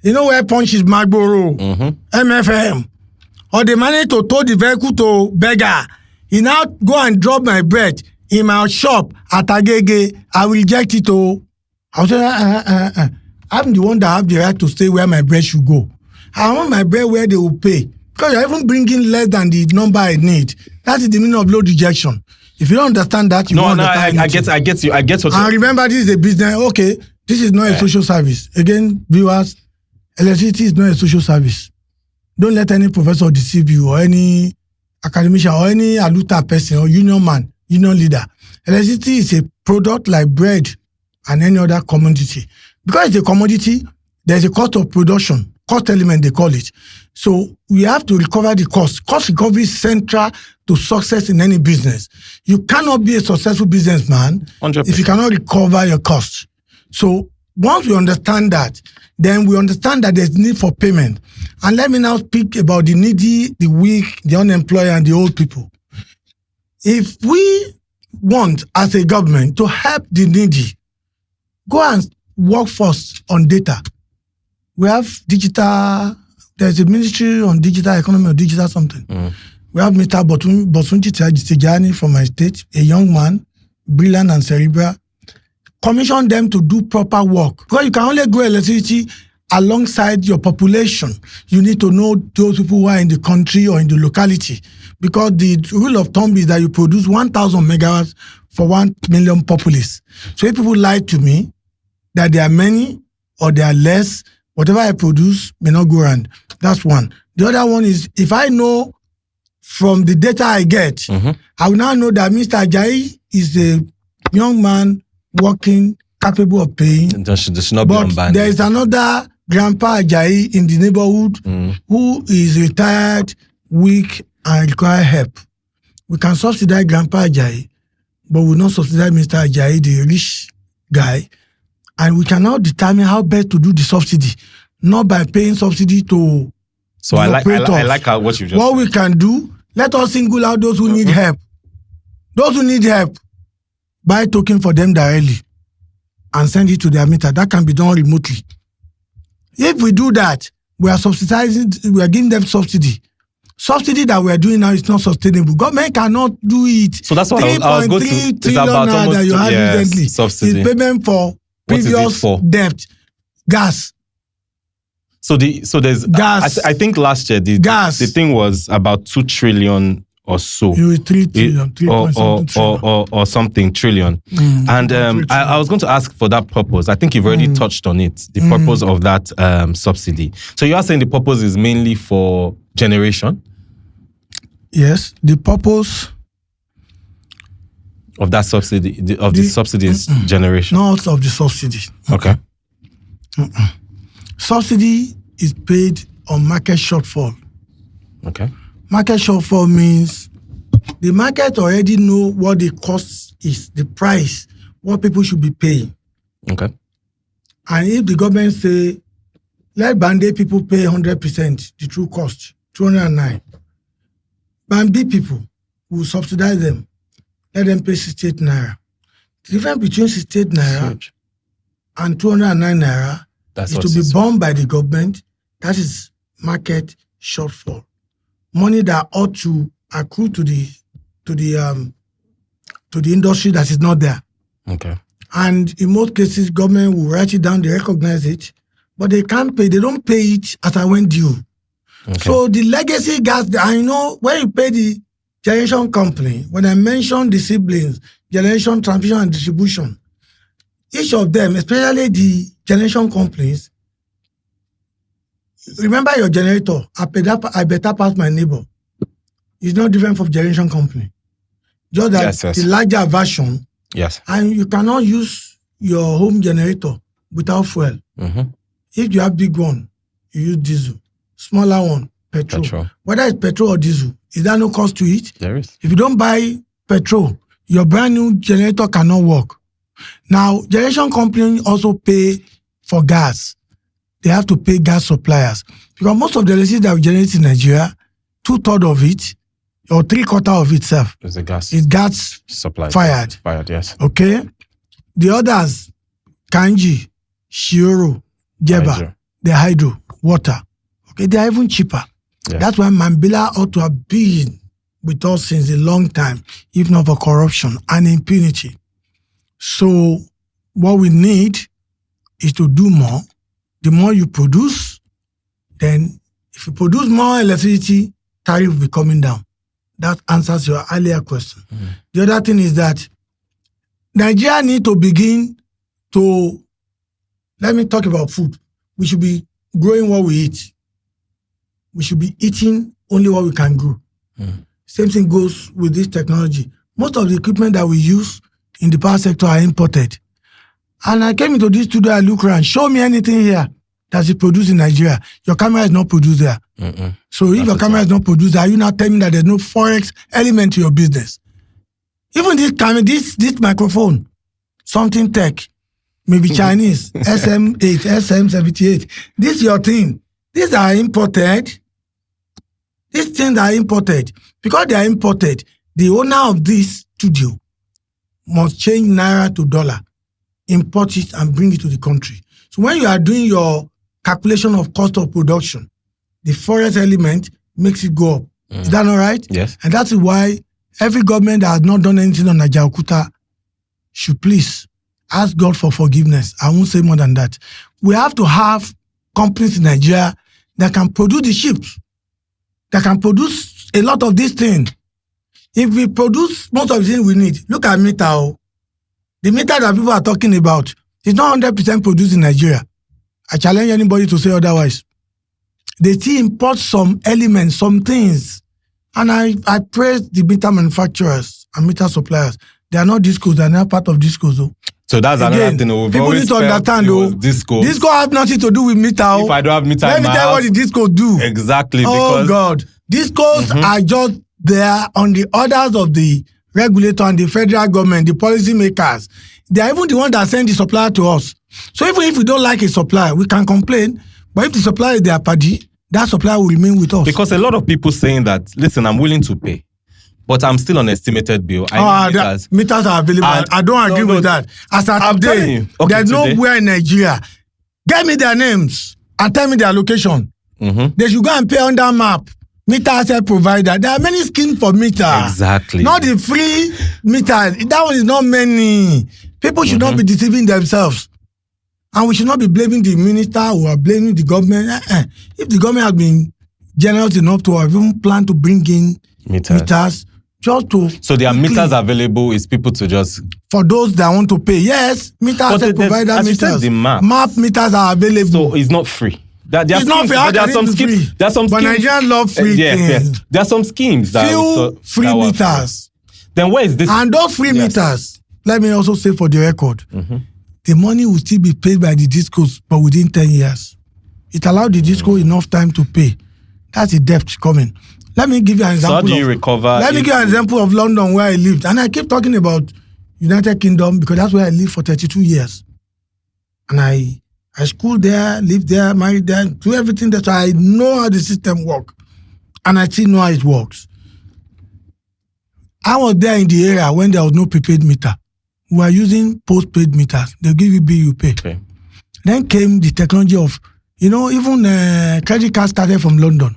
You know where Punch is Marlboro, MFM, or they manage to tow the vehicle to beggar. He now go and drop my bread in my shop at Agege. I will reject it. I'll say, I'm the one that have the right to say where my bread should go. I want my bread where they will pay. Because you're even bringing less than the number I need. That is the meaning of load rejection. If you don't understand that, you won't understand anything. I get you. I get what. And remember, this is a business. Okay, this is not a social service. Again, viewers, electricity is not a social service. Don't let any professor deceive you, or any academician, or any aluta person, or union man, union leader. Electricity is a product like bread and any other commodity. Because it's a commodity, there's a cost of production, cost element they call it. So we have to recover the cost. Cost recovery is central to success in any business. You cannot be a successful businessman 100%. If you cannot recover your costs. So once we understand that, then we understand that there's need for payment. And let me now speak about the needy, the weak, the unemployed, and the old people. If we want, as a government, to help the needy, go and work first on data. We have digital, there's a ministry on digital economy or digital something. We have Mr. Bosunji Tijani from my state, a young man, brilliant and cerebral. Commission them to do proper work. Because you can only grow electricity alongside your population. You need to know those people who are in the country or in the locality. Because the rule of thumb is that you produce 1,000 megawatts for 1 million populace. So if people lie to me that there are many or there are less, whatever I produce may not go around. That's one. The other one is, if I know from the data I get, I will now know that Mr. Ajayi is a young man working, capable of paying. But there is another Grandpa Ajayi in the neighborhood who is retired, weak, and require help. We can subsidize Grandpa Ajayi, but we will not subsidize Mr. Ajayi, the rich guy. And we can now determine how best to do the subsidy, not by paying subsidy to So I like what you just What said. we can do, let us single out those who need help. Those who need help, buy token for them directly and send it to their meter. That can be done remotely. If we do that, we are subsidizing, we are giving them subsidy. Subsidy that we are doing now is not sustainable. Government cannot do it. So that's what I was going to. It's about almost that you had recently. Subsidy. It's payment for previous debt. Gas. So there's gas. I think last year the thing was about 2 trillion or so. 3 trillion, or something trillion. And I was going to ask for that purpose. I think you've already touched on it. The purpose of that subsidy. So you are saying the purpose is mainly for generation? Yes, the purpose of that subsidy the subsidy is generation. Not of the subsidy. Okay. Subsidy is paid on market shortfall. Okay. Market shortfall means the market already know what the cost is, the price, what people should be paying. Okay. And if the government say, let Band-A people pay 100% the true cost, 209. Band-B people will subsidize them. Let them pay 68 naira. The difference between 68 naira and 209 naira is to be borne by the government. That is market shortfall. Money that ought to accrue to the industry that is not there. Okay. And in most cases, government will write it down, they recognize it, but they can't pay. They don't pay it as I went due. Okay. So the legacy gas, I know when you pay the generation company, when I mentioned the siblings, generation, transmission, and distribution, each of them, especially the generation companies, remember your generator, I better pass my neighbor. It's not different from generation company. Just that the larger version, and you cannot use your home generator without fuel. If you have big one, you use diesel. Smaller one, petrol. Whether it's petrol or diesel, is there no cost to it? There is. If you don't buy petrol, your brand new generator cannot work. Now, generation companies also pay for gas. They have to pay gas suppliers. Because most of the electricity that we generate in Nigeria, 2/3 of it, or 3/4 of itself, is gas supply fired. Yes. Okay? The others, Kanji, Shioro, Jeba, the hydro, water. Okay, they are even cheaper. Yeah. That's why Mambila ought to have been with us since a long time, if not for corruption and impunity. So what we need is to do more. The more you produce, then if you produce more electricity, tariff will be coming down. That answers your earlier question. Mm-hmm. The other thing is that Nigeria need to begin to, let me talk about food. We should be growing what we eat. We should be eating only what we can grow. Mm. Same thing goes with this technology. Most of the equipment that we use in the power sector are imported. And I came into this studio, I look around, show me anything here that is produced in Nigeria. Your camera is not produced there. Mm-mm. So if your camera is not produced there, are you not telling me that there's no forex element to your business? Even this camera, this microphone, something tech, maybe Chinese, SM8, SM78. This is your thing. These are imported. These things are imported. Because they are imported, the owner of this studio must change naira to dollar, import it and bring it to the country. So when you are doing your calculation of cost of production, the forex element makes it go up. Is that not right? Yes. And that's why every government that has not done anything on Nigeria Okuta should please ask God for forgiveness. I won't say more than that. We have to have companies in Nigeria that can produce the ships, that can produce a lot of these things. If we produce most of the things we need, look at meter. The meter that people are talking about is not 100% produced in Nigeria. I challenge anybody to say otherwise. They still import some elements, some things. And I praise the meter manufacturers and meter suppliers. They are not discos, they are not part of discos. Though. So that's another thing. People need to understand though. Disco have nothing to do with meter. If I don't have meter, let me tell you what the discos do. Exactly. Oh God. Discos are just there on the orders of the regulator and the federal government, the policy makers. They are even the ones that send the supplier to us. So even if we don't like a supplier, we can complain. But if the supplier is their party, that supplier will remain with us. Because a lot of people saying that, listen, I'm willing to pay, but I'm still on estimated bill. Meters are available. I don't agree with that. As of today, there's nowhere in Nigeria. Get me their names and tell me their location. Mm-hmm. They should go and pay on that map. Meter asset provider. There are many schemes for meter. Exactly. Not the free meter. That one is not many. People should not be deceiving themselves. And we should not be blaming the minister or blaming the government. If the government has been generous enough to have even planned to bring in meters just to... So there are meters available, is people to just... For those that want to pay, yes. Meter asset provider meters. The map meters are available. So it's not free. It's not free. There are some schemes. But Nigerians love free things. Yes. There are some schemes that... free meters. Then where is this? And those free meters, let me also say for the record, the money will still be paid by the discos, but within 10 years. It allowed the disco enough time to pay. That's the debt coming. Let me give you an example. So how do you recover? Let me give you an example of London where I lived. And I keep talking about United Kingdom because that's where I lived for 32 years. And I schooled there, lived there, married there, do everything that I know how the system works. And I still know how it works. I was there in the area when there was no prepaid meter. We were using postpaid meters. They give you bill, you pay. Okay. Then came the technology of, even credit card started from London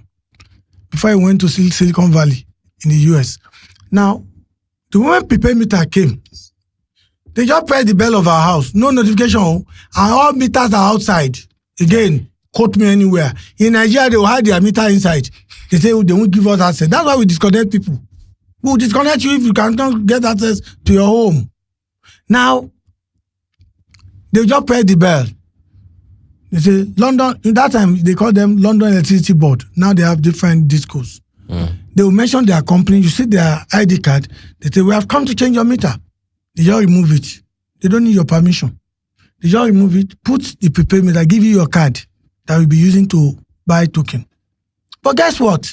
before it went to Silicon Valley in the US. Now, the moment prepaid meter came, they just press the bell of our house. No notification. And all meters are outside. Again, quote me anywhere. In Nigeria, they will hide their meter inside. They say they won't give us access. That's why we disconnect people. We will disconnect you if you cannot get access to your home. Now, they just press the bell. They say, London, in that time, they call them London Electricity Board. Now they have different discos. They will mention their company. You see their ID card. They say, we have come to change your meter. They just remove it. They don't need your permission. They just remove it, put the prepaid meter, give you your card that we'll be using to buy token. But guess what?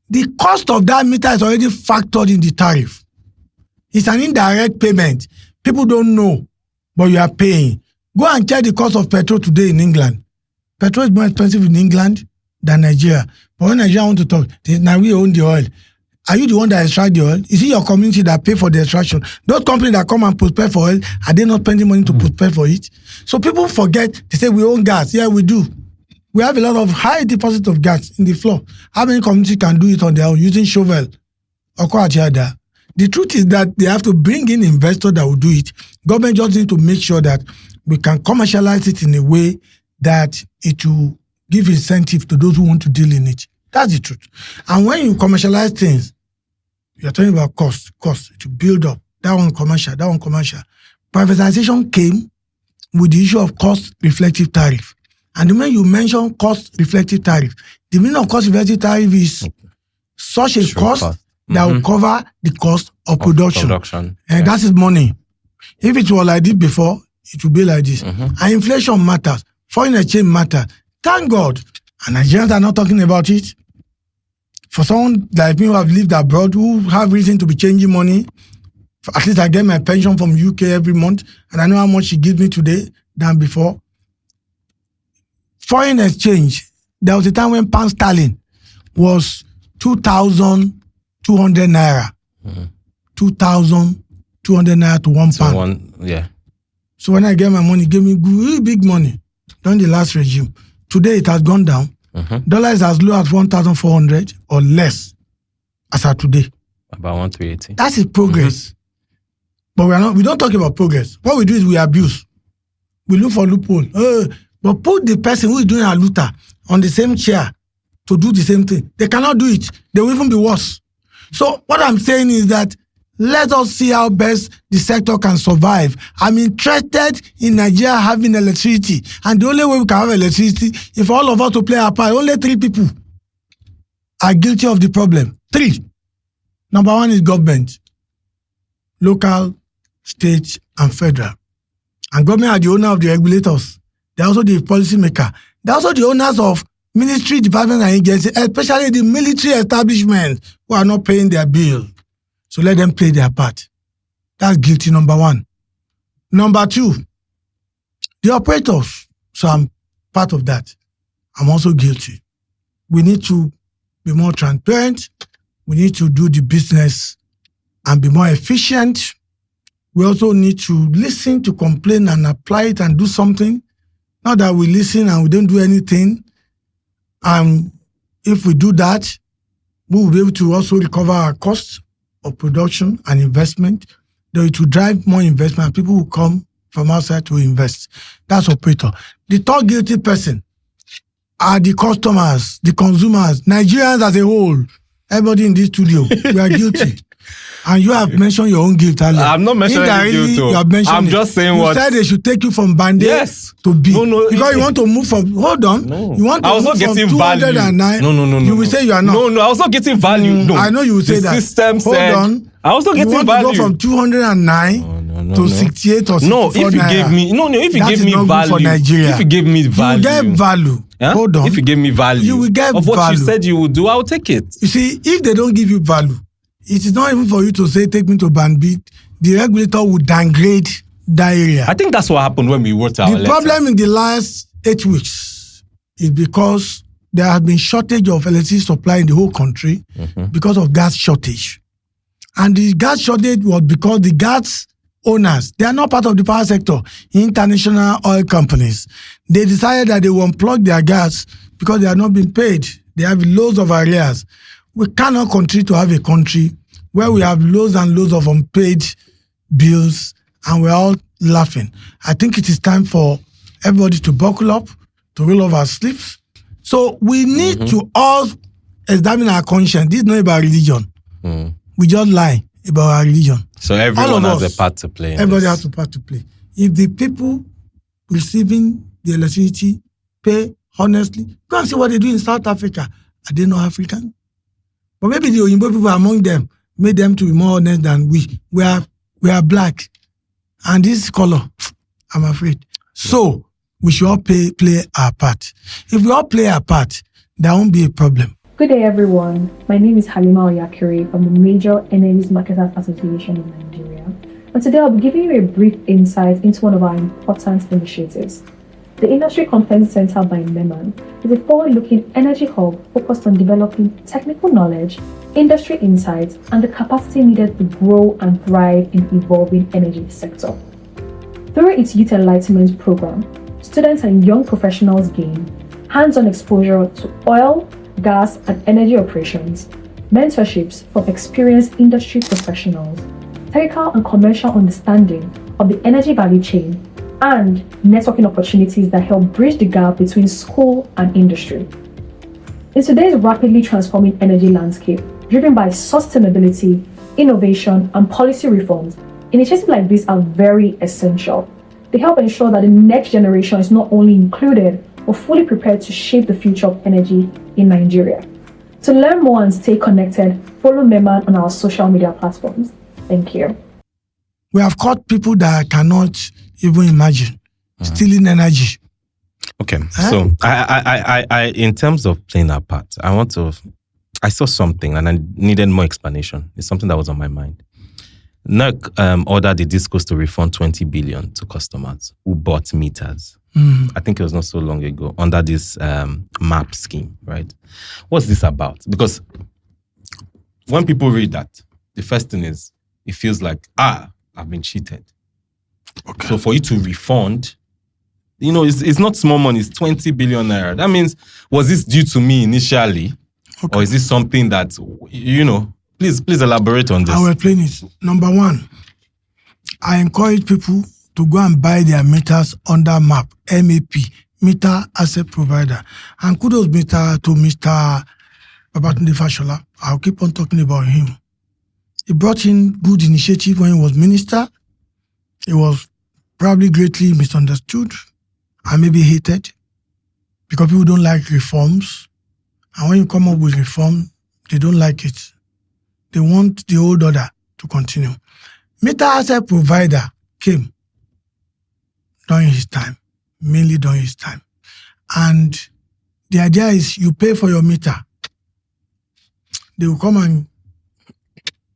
The cost of that meter is already factored in the tariff. It's an indirect payment. People don't know, but you are paying. Go and check the cost of petrol today in England. Petrol is more expensive in England than Nigeria. But when Nigeria want to talk, now we own the oil. Are you the one that extract the oil? Is it your community that pay for the extraction? Those companies that come and prepare for oil, are they not spending money to prepare for it? So people forget, they say we own gas. Yeah, we do. We have a lot of high deposit of gas in the floor. How many communities can do it on their own using shovel? The truth is that they have to bring in investors that will do it. Government just need to make sure that we can commercialize it in a way that it will give incentive to those who want to deal in it. That's the truth. And when you commercialize things, you're talking about cost to build up. That one commercial. Privatization came with the issue of cost reflective tariff. And the moment you mention cost reflective tariff, the meaning of cost reflective tariff is such a cost that will cover the cost of production. And that is money. If it was like this before, it will be like this. And inflation matters. Foreign exchange matters. Thank God. And Nigerians are not talking about it. For someone like me who have lived abroad, who have reason to be changing money, at least I get my pension from UK every month, and I know how much she gives me today than before. Foreign exchange, there was a time when pound sterling was 2,200 naira. 2,200 naira to £1. So when I get my money, it gave me really big money during the last regime. Today it has gone down. Dollar is as low as 1,400 or less as of today. About 1,380. That is progress. But we don't talk about progress. What we do is we abuse. We look for loophole. But put the person who is doing a looter on the same chair to do the same thing. They cannot do it. They will even be worse. So what I'm saying is that let us see how best the sector can survive. I'm interested in Nigeria having electricity. And the only way we can have electricity is for all of us to play our part. Only 3 people are guilty of the problem. 3. Number 1 is government. Local, state, and federal. And government are the owner of the regulators. They're also the policy maker. They're also the owners of ministry, departments, and agencies, especially the military establishments who are not paying their bill. So let them play their part. That's guilty number 1. Number 2, the operators. So I'm part of that. I'm also guilty. We need to be more transparent. We need to do the business and be more efficient. We also need to listen to complain and apply it and do something. Not that we listen and we don't do anything. And if we do that, we will be able to also recover our costs of production and investment. Though it will drive more investment and people will come from outside to invest. That's operator. The third guilty person are the customers, the consumers, Nigerians as a whole. Everybody in this studio, we are guilty. And you have mentioned your own guilt earlier. I'm not mentioning guilt. You have mentioned I'm just saying what. You said they should take you from Bande to B. No. Because you want to move from. Hold on. No. You want to move from 209. No. You will say you are not. No. I was not getting value. No. I know you will say that. The system Hold said. on. I was not getting value. You want to go from 209 to 68 or 64 No, if you gave me if you give me value, for Nigeria. If you give me value, you will get value. Huh? Hold on. If you give me value, you will get of what value. you said you would do, I'll take it. You see, if they don't give you value, it is not even for you to say, take me to Banbi. The regulator will downgrade that area. I think that's what happened when we wrote our letter. The problem in the last 8 weeks is because there has been shortage of electricity supply in the whole country because of gas shortage. And the gas shortage was because the gas owners, they are not part of the power sector, international oil companies. They decided that they will unplug their gas because they are not being paid. They have loads of arrears. We cannot continue to have a country where we have loads and loads of unpaid bills and we're all laughing. I think it is time for everybody to buckle up, to roll up our sleeves. So we need to all examine our conscience. This is not about religion. We just lie about our religion. So everyone has a part to play. Everybody has a part to play. If the people receiving the electricity pay honestly, go and see what they do in South Africa. Are they not African? But maybe the Oyinbo people among them made them to be more honest than we. We are black. And this color, I'm afraid. So we should all play our part. If we all play our part, there won't be a problem. Good day, everyone. My name is Halima Oyakere from the Major Energies Marketers Association in Nigeria. And today I'll be giving you a brief insight into one of our important initiatives. The Industry Conference Center by MEMAN is a forward-looking energy hub focused on developing technical knowledge, industry insights, and the capacity needed to grow and thrive in the evolving energy sector. Through its Youth Enlightenment program, students and young professionals gain hands-on exposure to oil, gas, and energy operations, mentorships from experienced industry professionals, technical and commercial understanding of the energy value chain, and networking opportunities that help bridge the gap between school and industry. In today's rapidly transforming energy landscape, driven by sustainability, innovation, and policy reforms, initiatives like these are very essential. They help ensure that the next generation is not only included, but fully prepared to shape the future of energy in Nigeria. To learn more and stay connected, follow Meman on our social media platforms. Thank you. We have caught people that I cannot even imagine stealing energy. Okay, so I in terms of playing that part, I saw something and I needed more explanation. It's something that was on my mind. NERC ordered the discos to refund 20 billion to customers who bought meters. I think it was not so long ago under this MAP scheme, right? What's this about? Because when people read that, the first thing is it feels like, I've been cheated. Okay. So for you to refund, it's not small money, it's 20 billion naira. That means, was this due to me initially? Okay. Or is this something that, please elaborate on this. I will explain it. Number one, I encourage people to go and buy their meters under MAP, Meter Asset Provider. And kudos to Mr. Babatunde Fashola. I'll keep on talking about him. He brought in good initiative when he was minister. He was probably greatly misunderstood and maybe hated because people don't like reforms. And when you come up with reform, they don't like it. They want the old order to continue. Meter Asset Provider came during his time, mainly during his time. And the idea is you pay for your meter. They will come and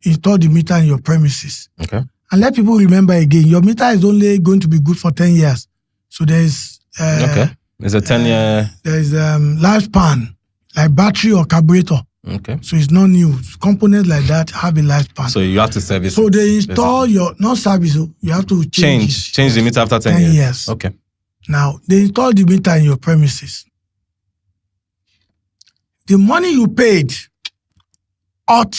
install the meter in your premises. Okay. And let people remember again, your meter is only going to be good for 10 years. So there's... okay. There's a 10-year... there's lifespan, like battery or carburetor. Okay. So it's not new. Components like that have a lifespan. So you have to service So they install not service, you have to change the meter after 10 years. Okay. Now, they install the meter in your premises. The money you paid ought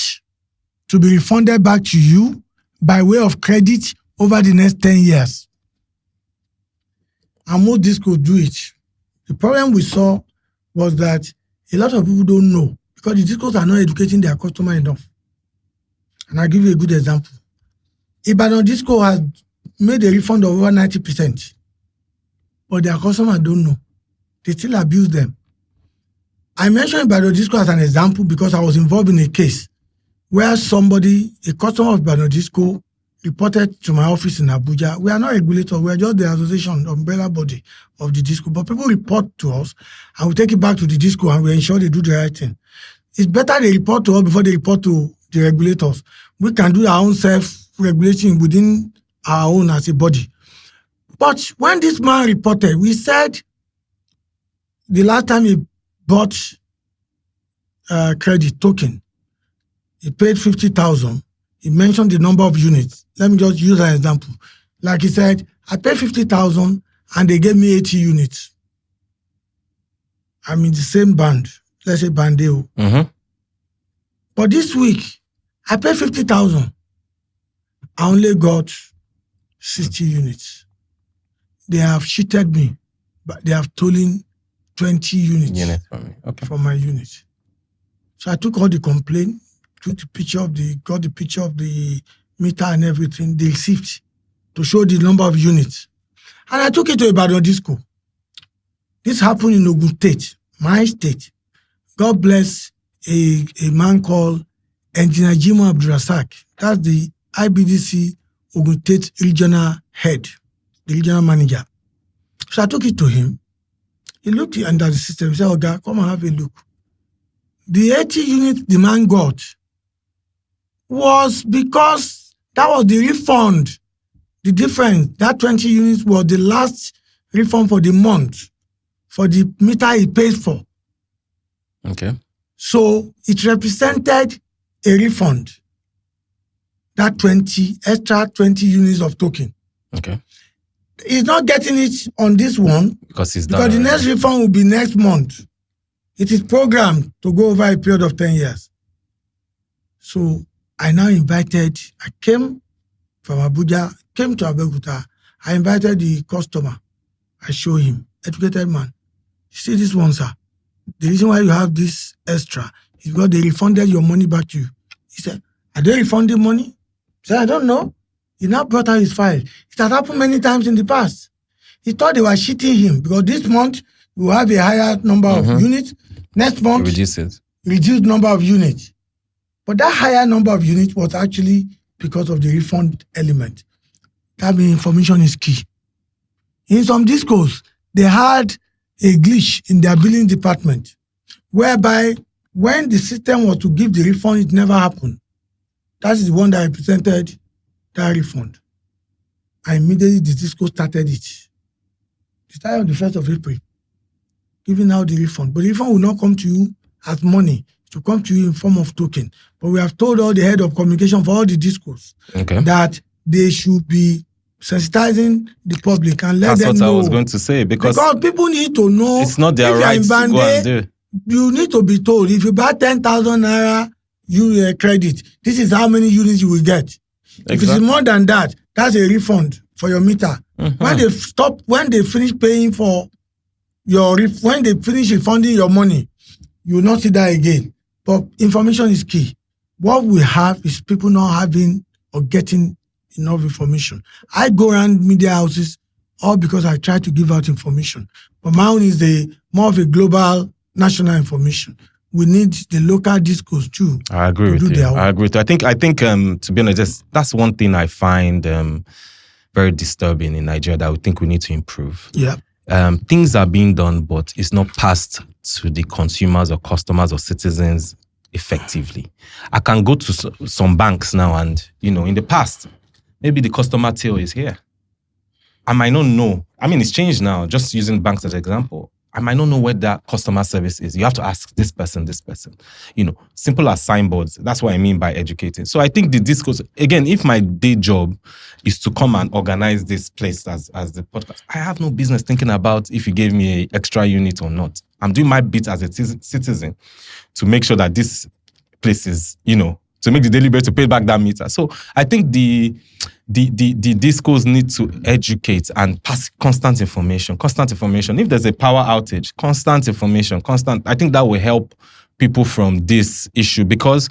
to be refunded back to you by way of credit over the next 10 years. And most discos do it. The problem we saw was that a lot of people don't know because the discos are not educating their customer enough. And I'll give you a good example. Ibadan Disco has made a refund of over 90%, but their customers don't know. They still abuse them. I mentioned Ibadan Disco as an example because I was involved in a case where a customer of Ibadan Disco, reported to my office in Abuja. We are not regulators, we are just the association, the umbrella body of the disco. But people report to us and we take it back to the disco and we ensure they do the right thing. It's better they report to us before they report to the regulators. We can do our own self-regulation within our own as a body. But when this man reported, we said the last time he bought credit token, he paid 50,000. He mentioned the number of units. Let me just use an example. Like he said, I paid 50,000 and they gave me 80 units. I'm in the same band. Let's say Bandeo. Mm-hmm. But this week, I paid 50,000. I only got 60 units. They have cheated me, but they have stolen 20 units from me. Okay. From my unit. So I took all the complaint, got the picture of the meter and everything, the receipt to show the number of units. And I took it to Ibadan Disco. This happened in Ogun State, my state. God bless a man called Engineer Jimo Abdurasak. That's the IBDC Ogun State regional head, the regional manager. So I took it to him. He looked under the system. He said, "Oga, come and have a look." The 80 units the man got was because that was the refund. The difference, that 20 units was the last refund for the month for the meter he paid for. Okay. So it represented a refund. That extra 20 units of token. Okay. he's not getting it on this one because he's done because the next already. refund will be next month. It is programmed to go over a period of 10 years. So I now invited, I came from Abuja, came to Abeokuta. I invited the customer. I show him, educated man. You see this one, sir. The reason why you have this extra is because they refunded your money back to you. He said, are they refunding money? He said, I don't know. He now brought out his file. It has happened many times in the past. He thought they were cheating him because this month you will have a higher number of units. Next month, reduced number of units. But that higher number of units was actually because of the refund element. That means information is key. In some discos, they had a glitch in their billing department, whereby when the system was to give the refund, it never happened. That is the one that represented that refund. And immediately the disco started it. They started on the 1st of April, giving out the refund. But the refund will not come to you as money. It will come to you in form of token. But we have told all the head of communication for all the discos that they should be sensitizing the public and let them know. That's what I was going to say because people need to know. It's not their right to go and do. You need to be told if you buy 10,000 naira credit, this is how many units you will get. Exactly. If it's more than that, that's a refund for your meter. When they finish paying for when they finish refunding your money, you will not see that again. But information is key. What we have is people not having or getting enough information. I go around media houses all because I try to give out information. But my own is more of a global, national information. We need the local discourse too. I agree with you. I agree with you. I think to be honest, that's one thing I find very disturbing in Nigeria that we think we need to improve. Yeah. Things are being done, but it's not passed to the consumers or customers or citizens effectively. I can go to some banks now and, in the past, maybe the customer tail is here. I might not know. I mean, it's changed now, just using banks as an example. I might not know where that customer service is. You have to ask this person. Simple as signboards. That's what I mean by educating. So I think the discourse, again, if my day job is to come and organize this place as the podcast, I have no business thinking about if you gave me an extra unit or not. I'm doing my bit as a citizen to make sure that this place is, to make the daily bread to pay back that meter. So I think the discourse need to educate and pass constant information. If there's a power outage, constant information. I think that will help people from this issue, because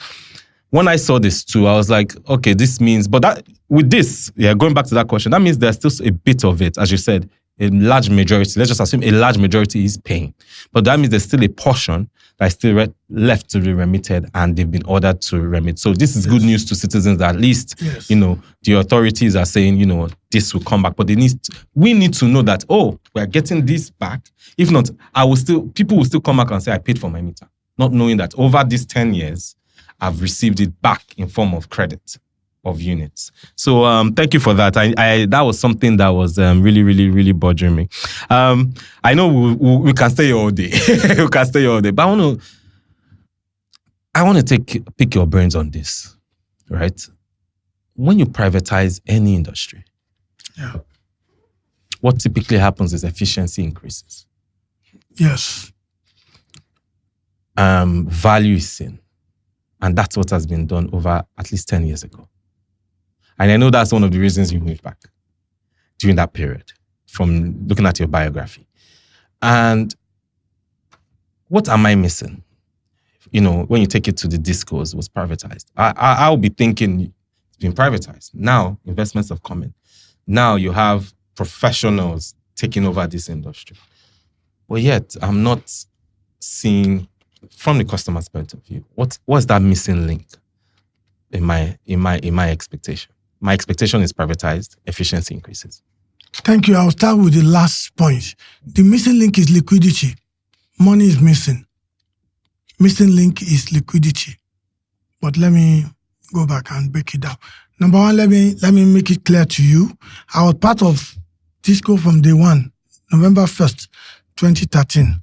when I saw this too, I was like, okay, this means, but that with this, going back to that question, that means there's still a bit of it, as you said, a large majority, let's just assume a large majority is paying. But that means there's still a portion that is still left to be remitted, and they've been ordered to remit. So this is good news to citizens that at least, the authorities are saying, this will come back. But we need to know that, we're getting this back. If not, people will still come back and say, I paid for my meter. Not knowing that over these 10 years, I've received it back in form of credit of units. So thank you for that. That was something that was really, really, really bothering me. I know we can stay here all day. We can stay here all day. But I want to pick your brains on this, right? When you privatize any industry, what typically happens is efficiency increases. Yes. Value is seen. And that's what has been done over at least 10 years ago. And I know that's one of the reasons you moved back during that period, from looking at your biography. And what am I missing? When you take it to the discourse, was privatized. I'll be thinking it's been privatized. Now, investments have come in. Now you have professionals taking over this industry. But yet, I'm not seeing, from the customer's point of view, what's that missing link in my expectation? My expectation is privatized, efficiency increases. Thank you. I'll start with the last point. The missing link is liquidity. Money is missing. Missing link is liquidity. But let me go back and break it down. Number one, let me make it clear to you. I was part of Disco from day one, November 1st, 2013.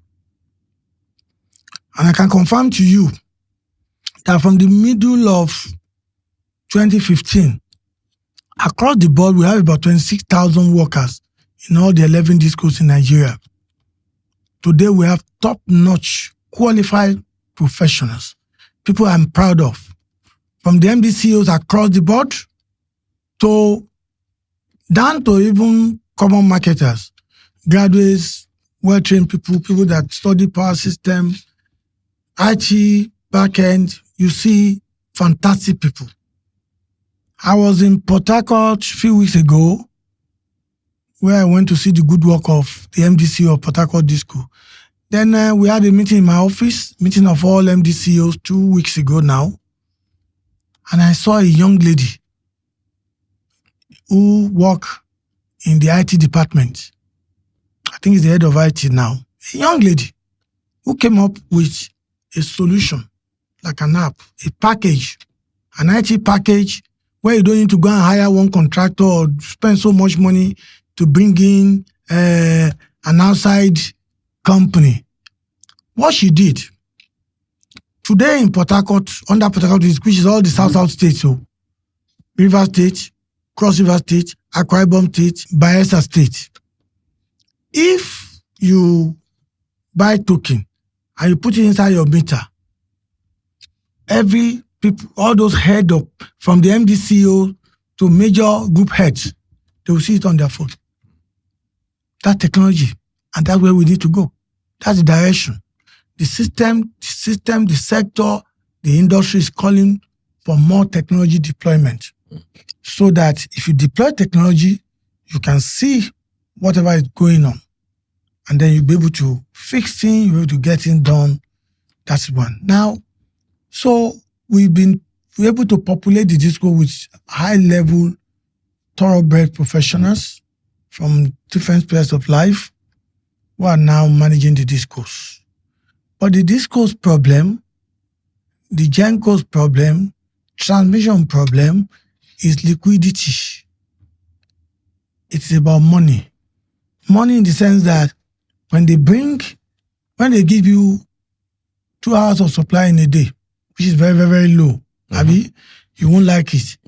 And I can confirm to you that from the middle of 2015, across the board, we have about 26,000 workers in all the 11 discos in Nigeria. Today we have top-notch, qualified professionals, people I'm proud of, from the MDCOs across the board to down to even common marketers, graduates, well-trained people that study power system, IT, back-end. You see fantastic people. I was in Port Harcourt a few weeks ago where I went to see the good work of the MDC of Port Harcourt Disco. Then we had a meeting in my office, meeting of all MDCOs 2 weeks ago now. And I saw a young lady who worked in the IT department. I think he's the head of IT now. A young lady who came up with a solution, like an app, a package, an IT package where you don't need to go and hire one contractor or spend so much money to bring in an outside company. What she did, today in Port Harcourt, under Port Harcourt, which is all the South states, so River State, Cross River State, Akwa Ibom State, Bayelsa State. If you buy token and you put it inside your meter, every people, all those head up from the MDCO to major group heads, they will see it on their phone. That technology, and that's where we need to go. That's the direction. The system, the sector, the industry is calling for more technology deployment. So that if you deploy technology, you can see whatever is going on. And then you'll be able to fix things, you'll be able to get things done. That's one. Now, so we're able to populate the disco with high-level, thoroughbred professionals from different spheres of life who are now managing the discos. But the discos problem, the Gencos problem, transmission problem is liquidity. It's about money. Money in the sense that when they give you 2 hours of supply in a day, which is very, very, very low, Abi, you won't like it.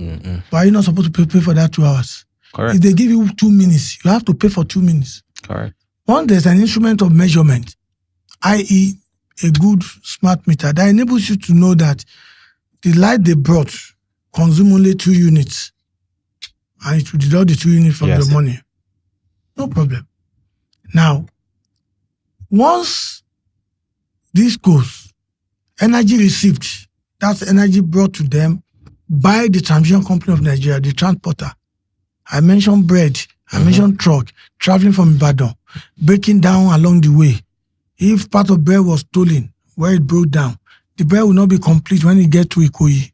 But you're not supposed to pay for that 2 hours. Correct. If they give you 2 minutes, you have to pay for 2 minutes. Correct. Once there's an instrument of measurement, i.e., a good smart meter that enables you to know that the light they brought consume only 2 units, and it will deduct the 2 units from your money. No problem. Now, once this goes, energy received, that's energy brought to them by the transmission company of Nigeria, the transporter. I mentioned bread, I mentioned truck, traveling from Ibadan, breaking down along the way. If part of bread was stolen, where it broke down, the bread will not be complete when it gets to Ikoyi.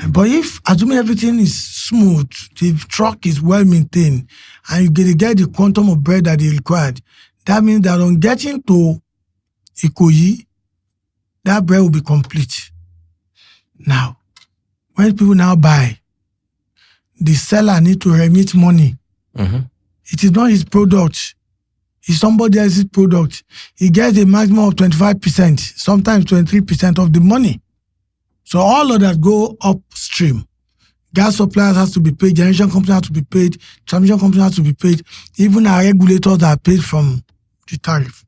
But if, assuming everything is smooth, the truck is well maintained, and you get the quantum of bread that is required, that means that on getting to Ikoyi, that bread will be complete. Now, when people now buy, the seller needs to remit money. It is not his product. It's somebody else's product. He gets a maximum of 25%, sometimes 23% of the money. So all of that go upstream. Gas suppliers has to be paid, generation company has to be paid, transmission company has to be paid, even our regulators are paid from the tariff.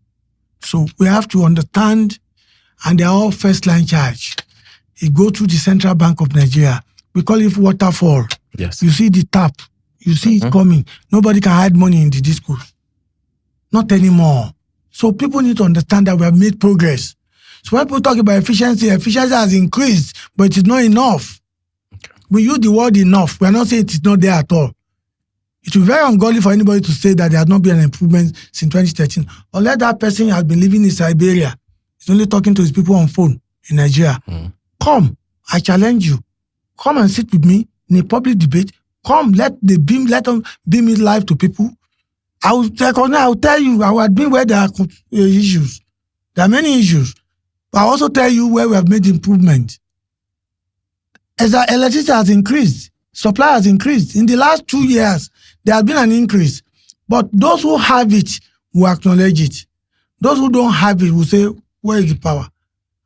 So we have to understand, and they are all first line charge. It goes through the Central Bank of Nigeria. We call it waterfall. Yes. You see the tap, you see it coming. Nobody can hide money in the disco. Not anymore. So people need to understand that we have made progress. So when people talk about efficiency has increased, but it is not enough. We use the word enough. We are not saying it is not there at all. It will be very ungodly for anybody to say that there has not been an improvement since 2013. Unless that person has been living in Siberia, he's only talking to his people on phone in Nigeria. Come, I challenge you. Come and sit with me in a public debate. Come, let them beam it live to people. I will tell you, I will admit where there are issues. There are many issues. But I also tell you where we have made improvement. As our electricity has increased, supply has increased. In the last 2 years, there has been an increase. But those who have it will acknowledge it. Those who don't have it will say, where is the power?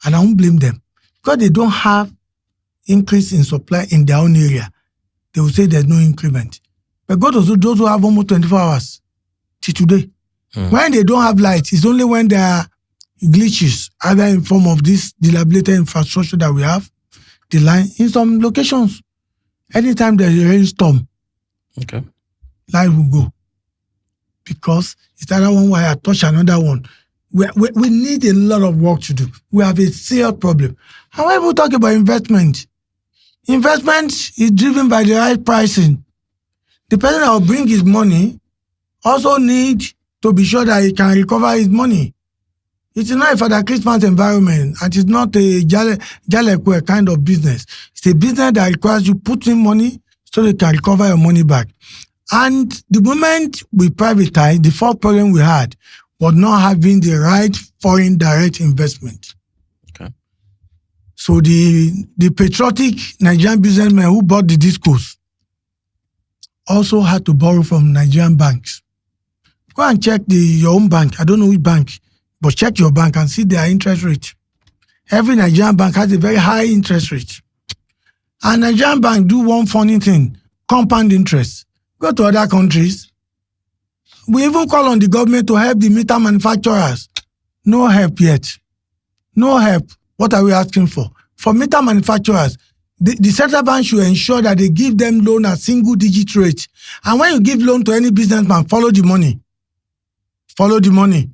And I won't blame them. Because they don't have increase in supply in their own area. They will say there's no increment. But go to those who have almost 24 hours. till today. When they don't have light, it's only when there are glitches, either in form of this dilapidated infrastructure that we have, the line, in some locations. Anytime there's a rainstorm, light will go. Because it's either one wire touch another one. We need a lot of work to do. We have a serious problem. And when we talk about investment is driven by the right pricing. The person that will bring his money also needs to be sure that he can recover his money. It is not a Father Christmas environment, and it's not a Jalekwe kind of business. It's a business that requires you put in money so they can recover your money back. And the moment we privatize, the first problem we had was not having the right foreign direct investment. So the patriotic Nigerian businessmen who bought the discos also had to borrow from Nigerian banks. Go and check your own bank. I don't know which bank, but check your bank and see their interest rate. Every Nigerian bank has a very high interest rate. And Nigerian bank do one funny thing, compound interest. Go to other countries. We even call on the government to help the meter manufacturers. No help yet. No help. What are we asking for? For meter manufacturers, the central bank should ensure that they give them loan at single-digit rate. And when you give loan to any businessman, follow the money. Follow the money.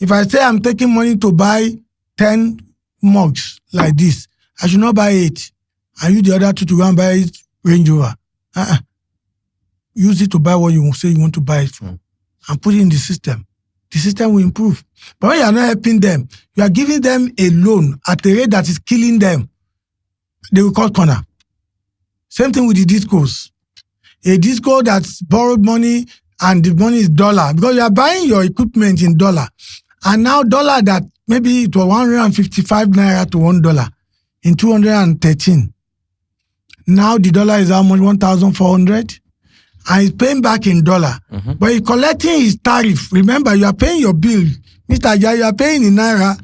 If I say I'm taking money to buy 10 mugs like this, I should not buy 8. I use the other 2 to go and buy Range Rover. Use it to buy what you say you want to buy it from. And put it in the system. The system will improve. But when you are not helping them, you are giving them a loan at a rate that is killing them. They will cut corner. Same thing with the discos. A disco that's borrowed money and the money is dollar, because you are buying your equipment in dollar. And now dollar that maybe it was 155 naira to $1 in 213. Now the dollar is how much? 1,400. And he's paying back in dollar. But he's collecting his tariff. Remember, you are paying your bill. Mr. Ajay, you are paying in naira.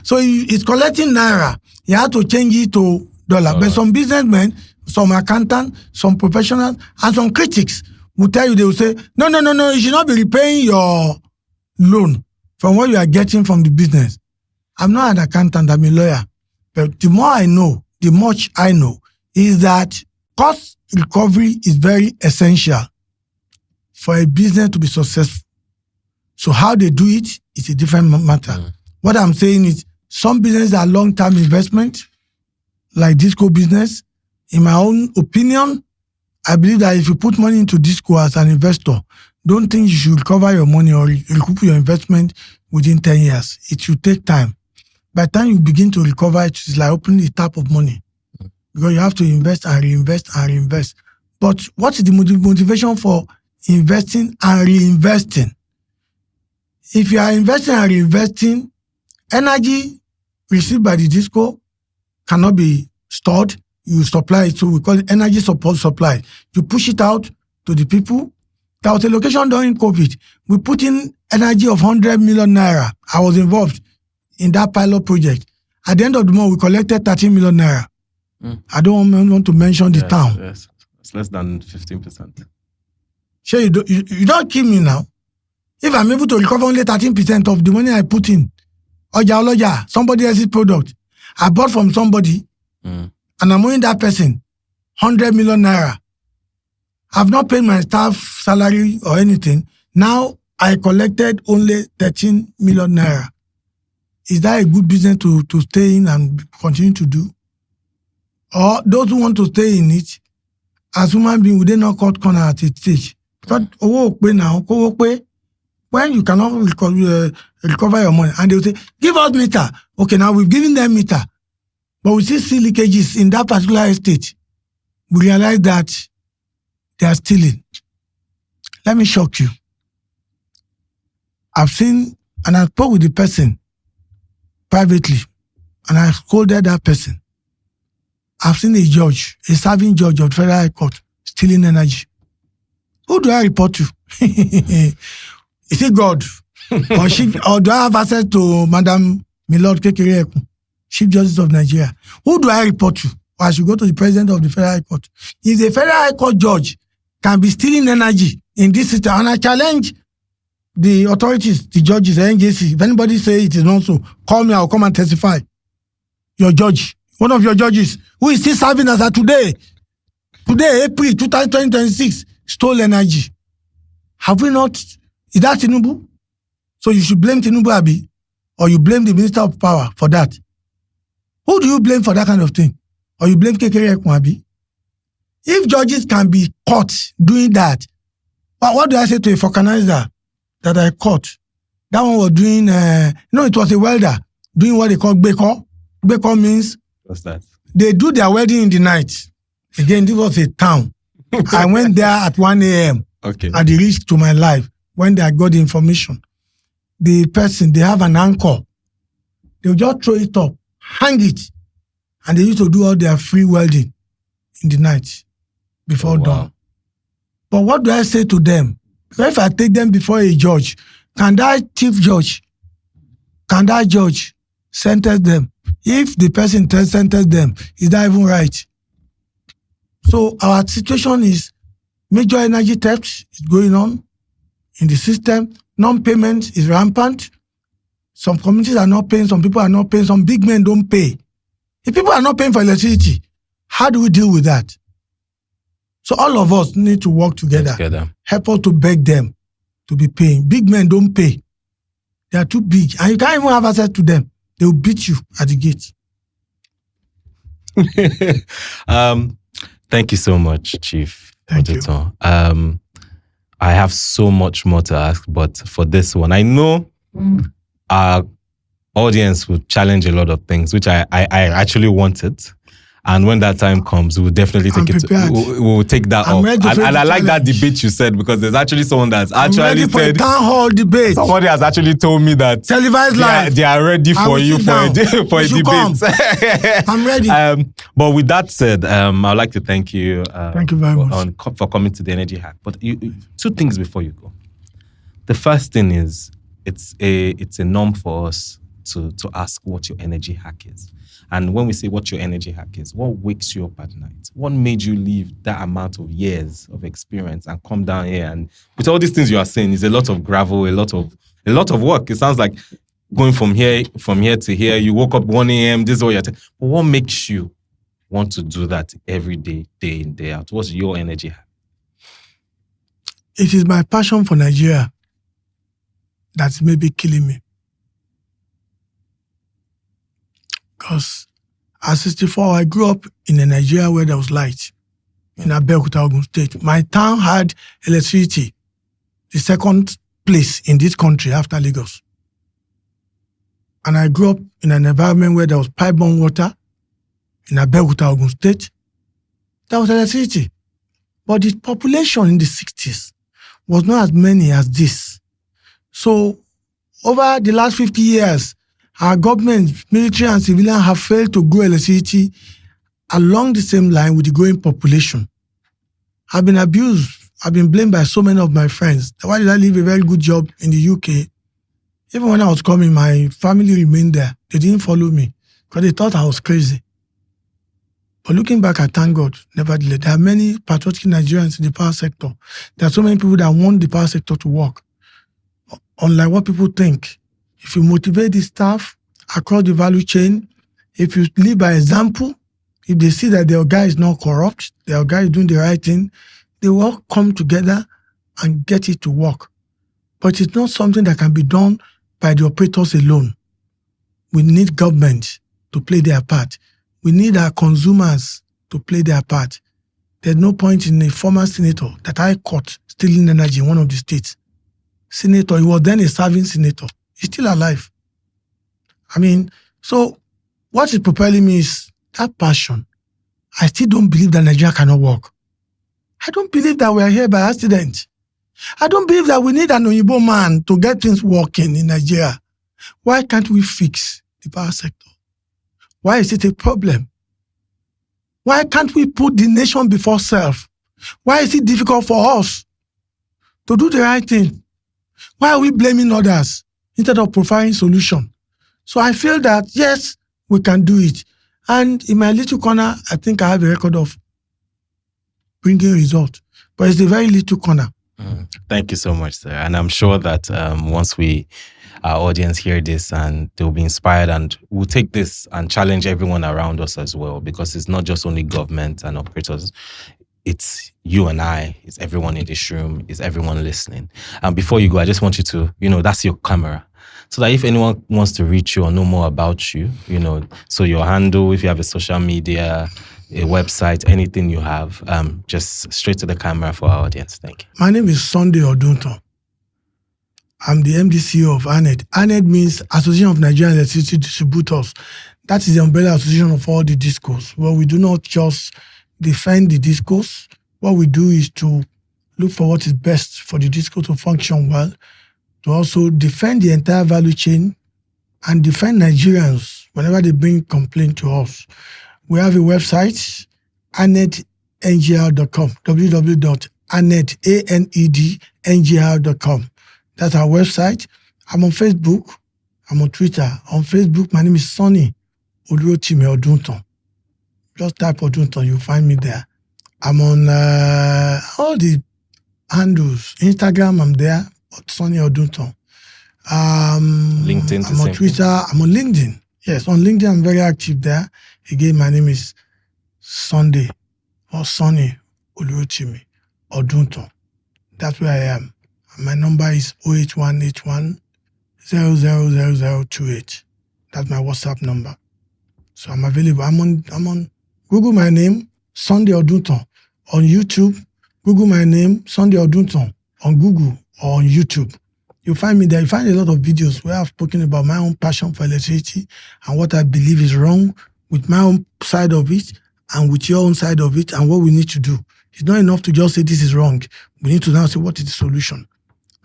So he's collecting naira. He had to change it to dollar. But some businessmen, some accountants, some professionals, and some critics will tell you, they will say, no, you should not be repaying your loan from what you are getting from the business. I'm not an accountant, I'm a lawyer. But the more I know, the much I know, is that cost recovery is very essential for a business to be successful. So how they do it is a different matter. What I'm saying is some businesses are long-term investment, like disco business. In my own opinion, I believe that if you put money into disco as an investor, don't think you should recover your money or recoup your investment within 10 years. It should take time. By the time you begin to recover, it's like opening the tap of money. Because you have to invest and reinvest and reinvest. But what is the motivation for investing and reinvesting? If you are investing and reinvesting, energy received by the disco cannot be stored. You supply it. So we call it energy supply. You push it out to the people. There was a location during COVID. We put in energy of 100 million naira. I was involved in that pilot project. At the end of the month, we collected 13 million naira. I don't want to mention the town. Yes, it's less than 15%. Sure, you don't kill me now. If I'm able to recover only 13% of the money I put in, somebody else's product, I bought from somebody, and I'm owing that person 100 million naira. I've not paid my staff salary or anything. Now I collected only 13 million naira. Is that a good business to stay in and continue to do? Or those who want to stay in it, as human beings, would they not cut corner at a stage? But when you cannot recover your money, and they will say, give us meter. Okay, now we've given them meter. But we still see leakages in that particular estate. We realize that they are stealing. Let me shock you. I've seen, and I spoke with the person privately, and I scolded that person. I've seen a judge, a serving judge of the Federal High Court, stealing energy. Who do I report to? Is it God? Or do I have access to Madam Milord Kekere, Chief Justice of Nigeria? Who do I report to? Or I should go to the President of the Federal High Court. If the Federal High Court judge can be stealing energy in this system, and I challenge the authorities, the judges, the NJC, if anybody say it is not so, call me, I'll come and testify. Your judge, one of your judges, who is still serving as at today, April 2026, stole energy. Have we not? Is that Tinubu? So you should blame Tinubu, Abi, or you blame the Minister of Power for that. Who do you blame for that kind of thing? Or you blame Kekere Ekun? If judges can be caught doing that, what do I say to a vulcanizer that I caught? That one was doing, it was a welder doing what they call Beko. Beko means what's that? They do their wedding in the night. Again, this was a town. I went there at 1 a.m. Okay. At the risk to my life when I got the information. The person, they have an anchor. They'll just throw it up, hang it, and they used to do all their free welding in the night before dawn. But what do I say to them? If I take them before a judge, can that judge sentence them? If the person sentence them, is that even right? So our situation is major energy theft is going on in the system. Non-payment is rampant. Some communities are not paying, some people are not paying, some big men don't pay. If people are not paying for electricity, how do we deal with that? So all of us need to work together. Help us to beg them to be paying. Big men don't pay. They are too big. And you can't even have access to them. They will beat you at the gate. Thank you so much, Chief. Thank you. I have so much more to ask, but for this one, I know our audience will challenge a lot of things, which I actually wanted. And when that time comes, we'll definitely take we'll take that up. And I like that debate you said, because there's actually someone that's actually said, town hall debate. Somebody has actually told me that televised live. They are ready for you for a debate. I'm ready. But with that said, I'd like to thank you. Thank you very much for coming to the Energy Hack. But two things before you go. The first thing is it's a norm for us to ask what your energy hack is. And when we say what your energy hack is, what wakes you up at night? What made you leave that amount of years of experience and come down here? And with all these things you are saying, is a lot of gravel, a lot of work. It sounds like going from here to here. You woke up 1 a.m. This is what you're saying. But what makes you want to do that every day, day in, day out? What's your energy hack? It is my passion for Nigeria that's maybe killing me. Because at 64, I grew up in a Nigeria where there was light, in Abeokuta, Ogun State. My town had electricity, the second place in this country after Lagos. And I grew up in an environment where there was pipe-borne water, in Abeokuta, Ogun State. There was electricity. But the population in the 60s was not as many as this. So over the last 50 years, our government, military and civilian, have failed to grow electricity along the same line with the growing population. I've been abused. I've been blamed by so many of my friends. Why did I leave a very good job in the UK? Even when I was coming, my family remained there. They didn't follow me because they thought I was crazy. But looking back, I thank God, nevertheless. There are many patriotic Nigerians in the power sector. There are so many people that want the power sector to work. Unlike what people think. If you motivate the staff across the value chain, if you lead by example, if they see that their guy is not corrupt, their guy is doing the right thing, they will all come together and get it to work. But it's not something that can be done by the operators alone. We need government to play their part. We need our consumers to play their part. There's no point in a former senator that I caught stealing energy in one of the states. Senator, he was then a serving senator. He's still alive. So what is propelling me is that passion. I still don't believe that Nigeria cannot work. I don't believe that we are here by accident. I don't believe that we need an Oyibo man to get things working in Nigeria. Why can't we fix the power sector? Why is it a problem? Why can't we put the nation before self? Why is it difficult for us to do the right thing? Why are we blaming others instead of providing solution? So I feel that, yes, we can do it. And in my little corner, I think I have a record of bringing results. But it's a very little corner. Thank you so much, sir. And I'm sure that once our audience hear this, and they'll be inspired, and we'll take this and challenge everyone around us as well, because it's not just only government and operators. It's you and I, it's everyone in this room, it's everyone listening. And before you go, I just want you to, that's your camera. So that if anyone wants to reach you or know more about you, so your handle, if you have a social media, a website, anything you have, just straight to the camera for our audience. Thank you. My name is Sunday Oduntan. I'm the MDCO of ANED. ANED means Association of Nigerian Electricity Distributors. That is the umbrella association of all the discos. Well, we do not just defend the discos. What we do is to look for what is best for the disco to function well, to also defend the entire value chain and defend Nigerians whenever they bring complaint to us. We have a website, anedngr.com, www.anedngr.com. That's our website. I'm on Facebook. I'm on Twitter. On Facebook, my name is Sonny Oduntan. Just type Oduntan, you'll find me there. I'm on all the handles. Instagram, I'm there, Sonny Oduntan. LinkedIn. I'm on Twitter. I'm on LinkedIn. Yes, on LinkedIn, I'm very active there. Again, my name is Sunday or Sonny Oduntan. That's where I am. My number is 08181 000028. That's my WhatsApp number. So I'm available. I'm on Google my name, Sunday Oduntan. On YouTube, Google my name, Sunday Oduntan. On Google or on YouTube. You'll find me there. You find a lot of videos where I've spoken about my own passion for electricity and what I believe is wrong with my own side of it and with your own side of it and what we need to do. It's not enough to just say this is wrong. We need to now say what is the solution.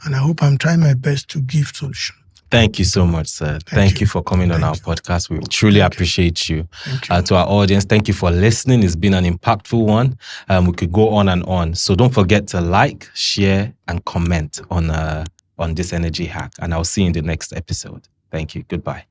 And I hope I'm trying my best to give solution. Thank you so much, sir. Thank you for coming on our podcast. We truly appreciate you. To our audience, thank you for listening. It's been an impactful one. We could go on and on. So don't forget to like, share, and comment on this energy hack. And I'll see you in the next episode. Thank you. Goodbye.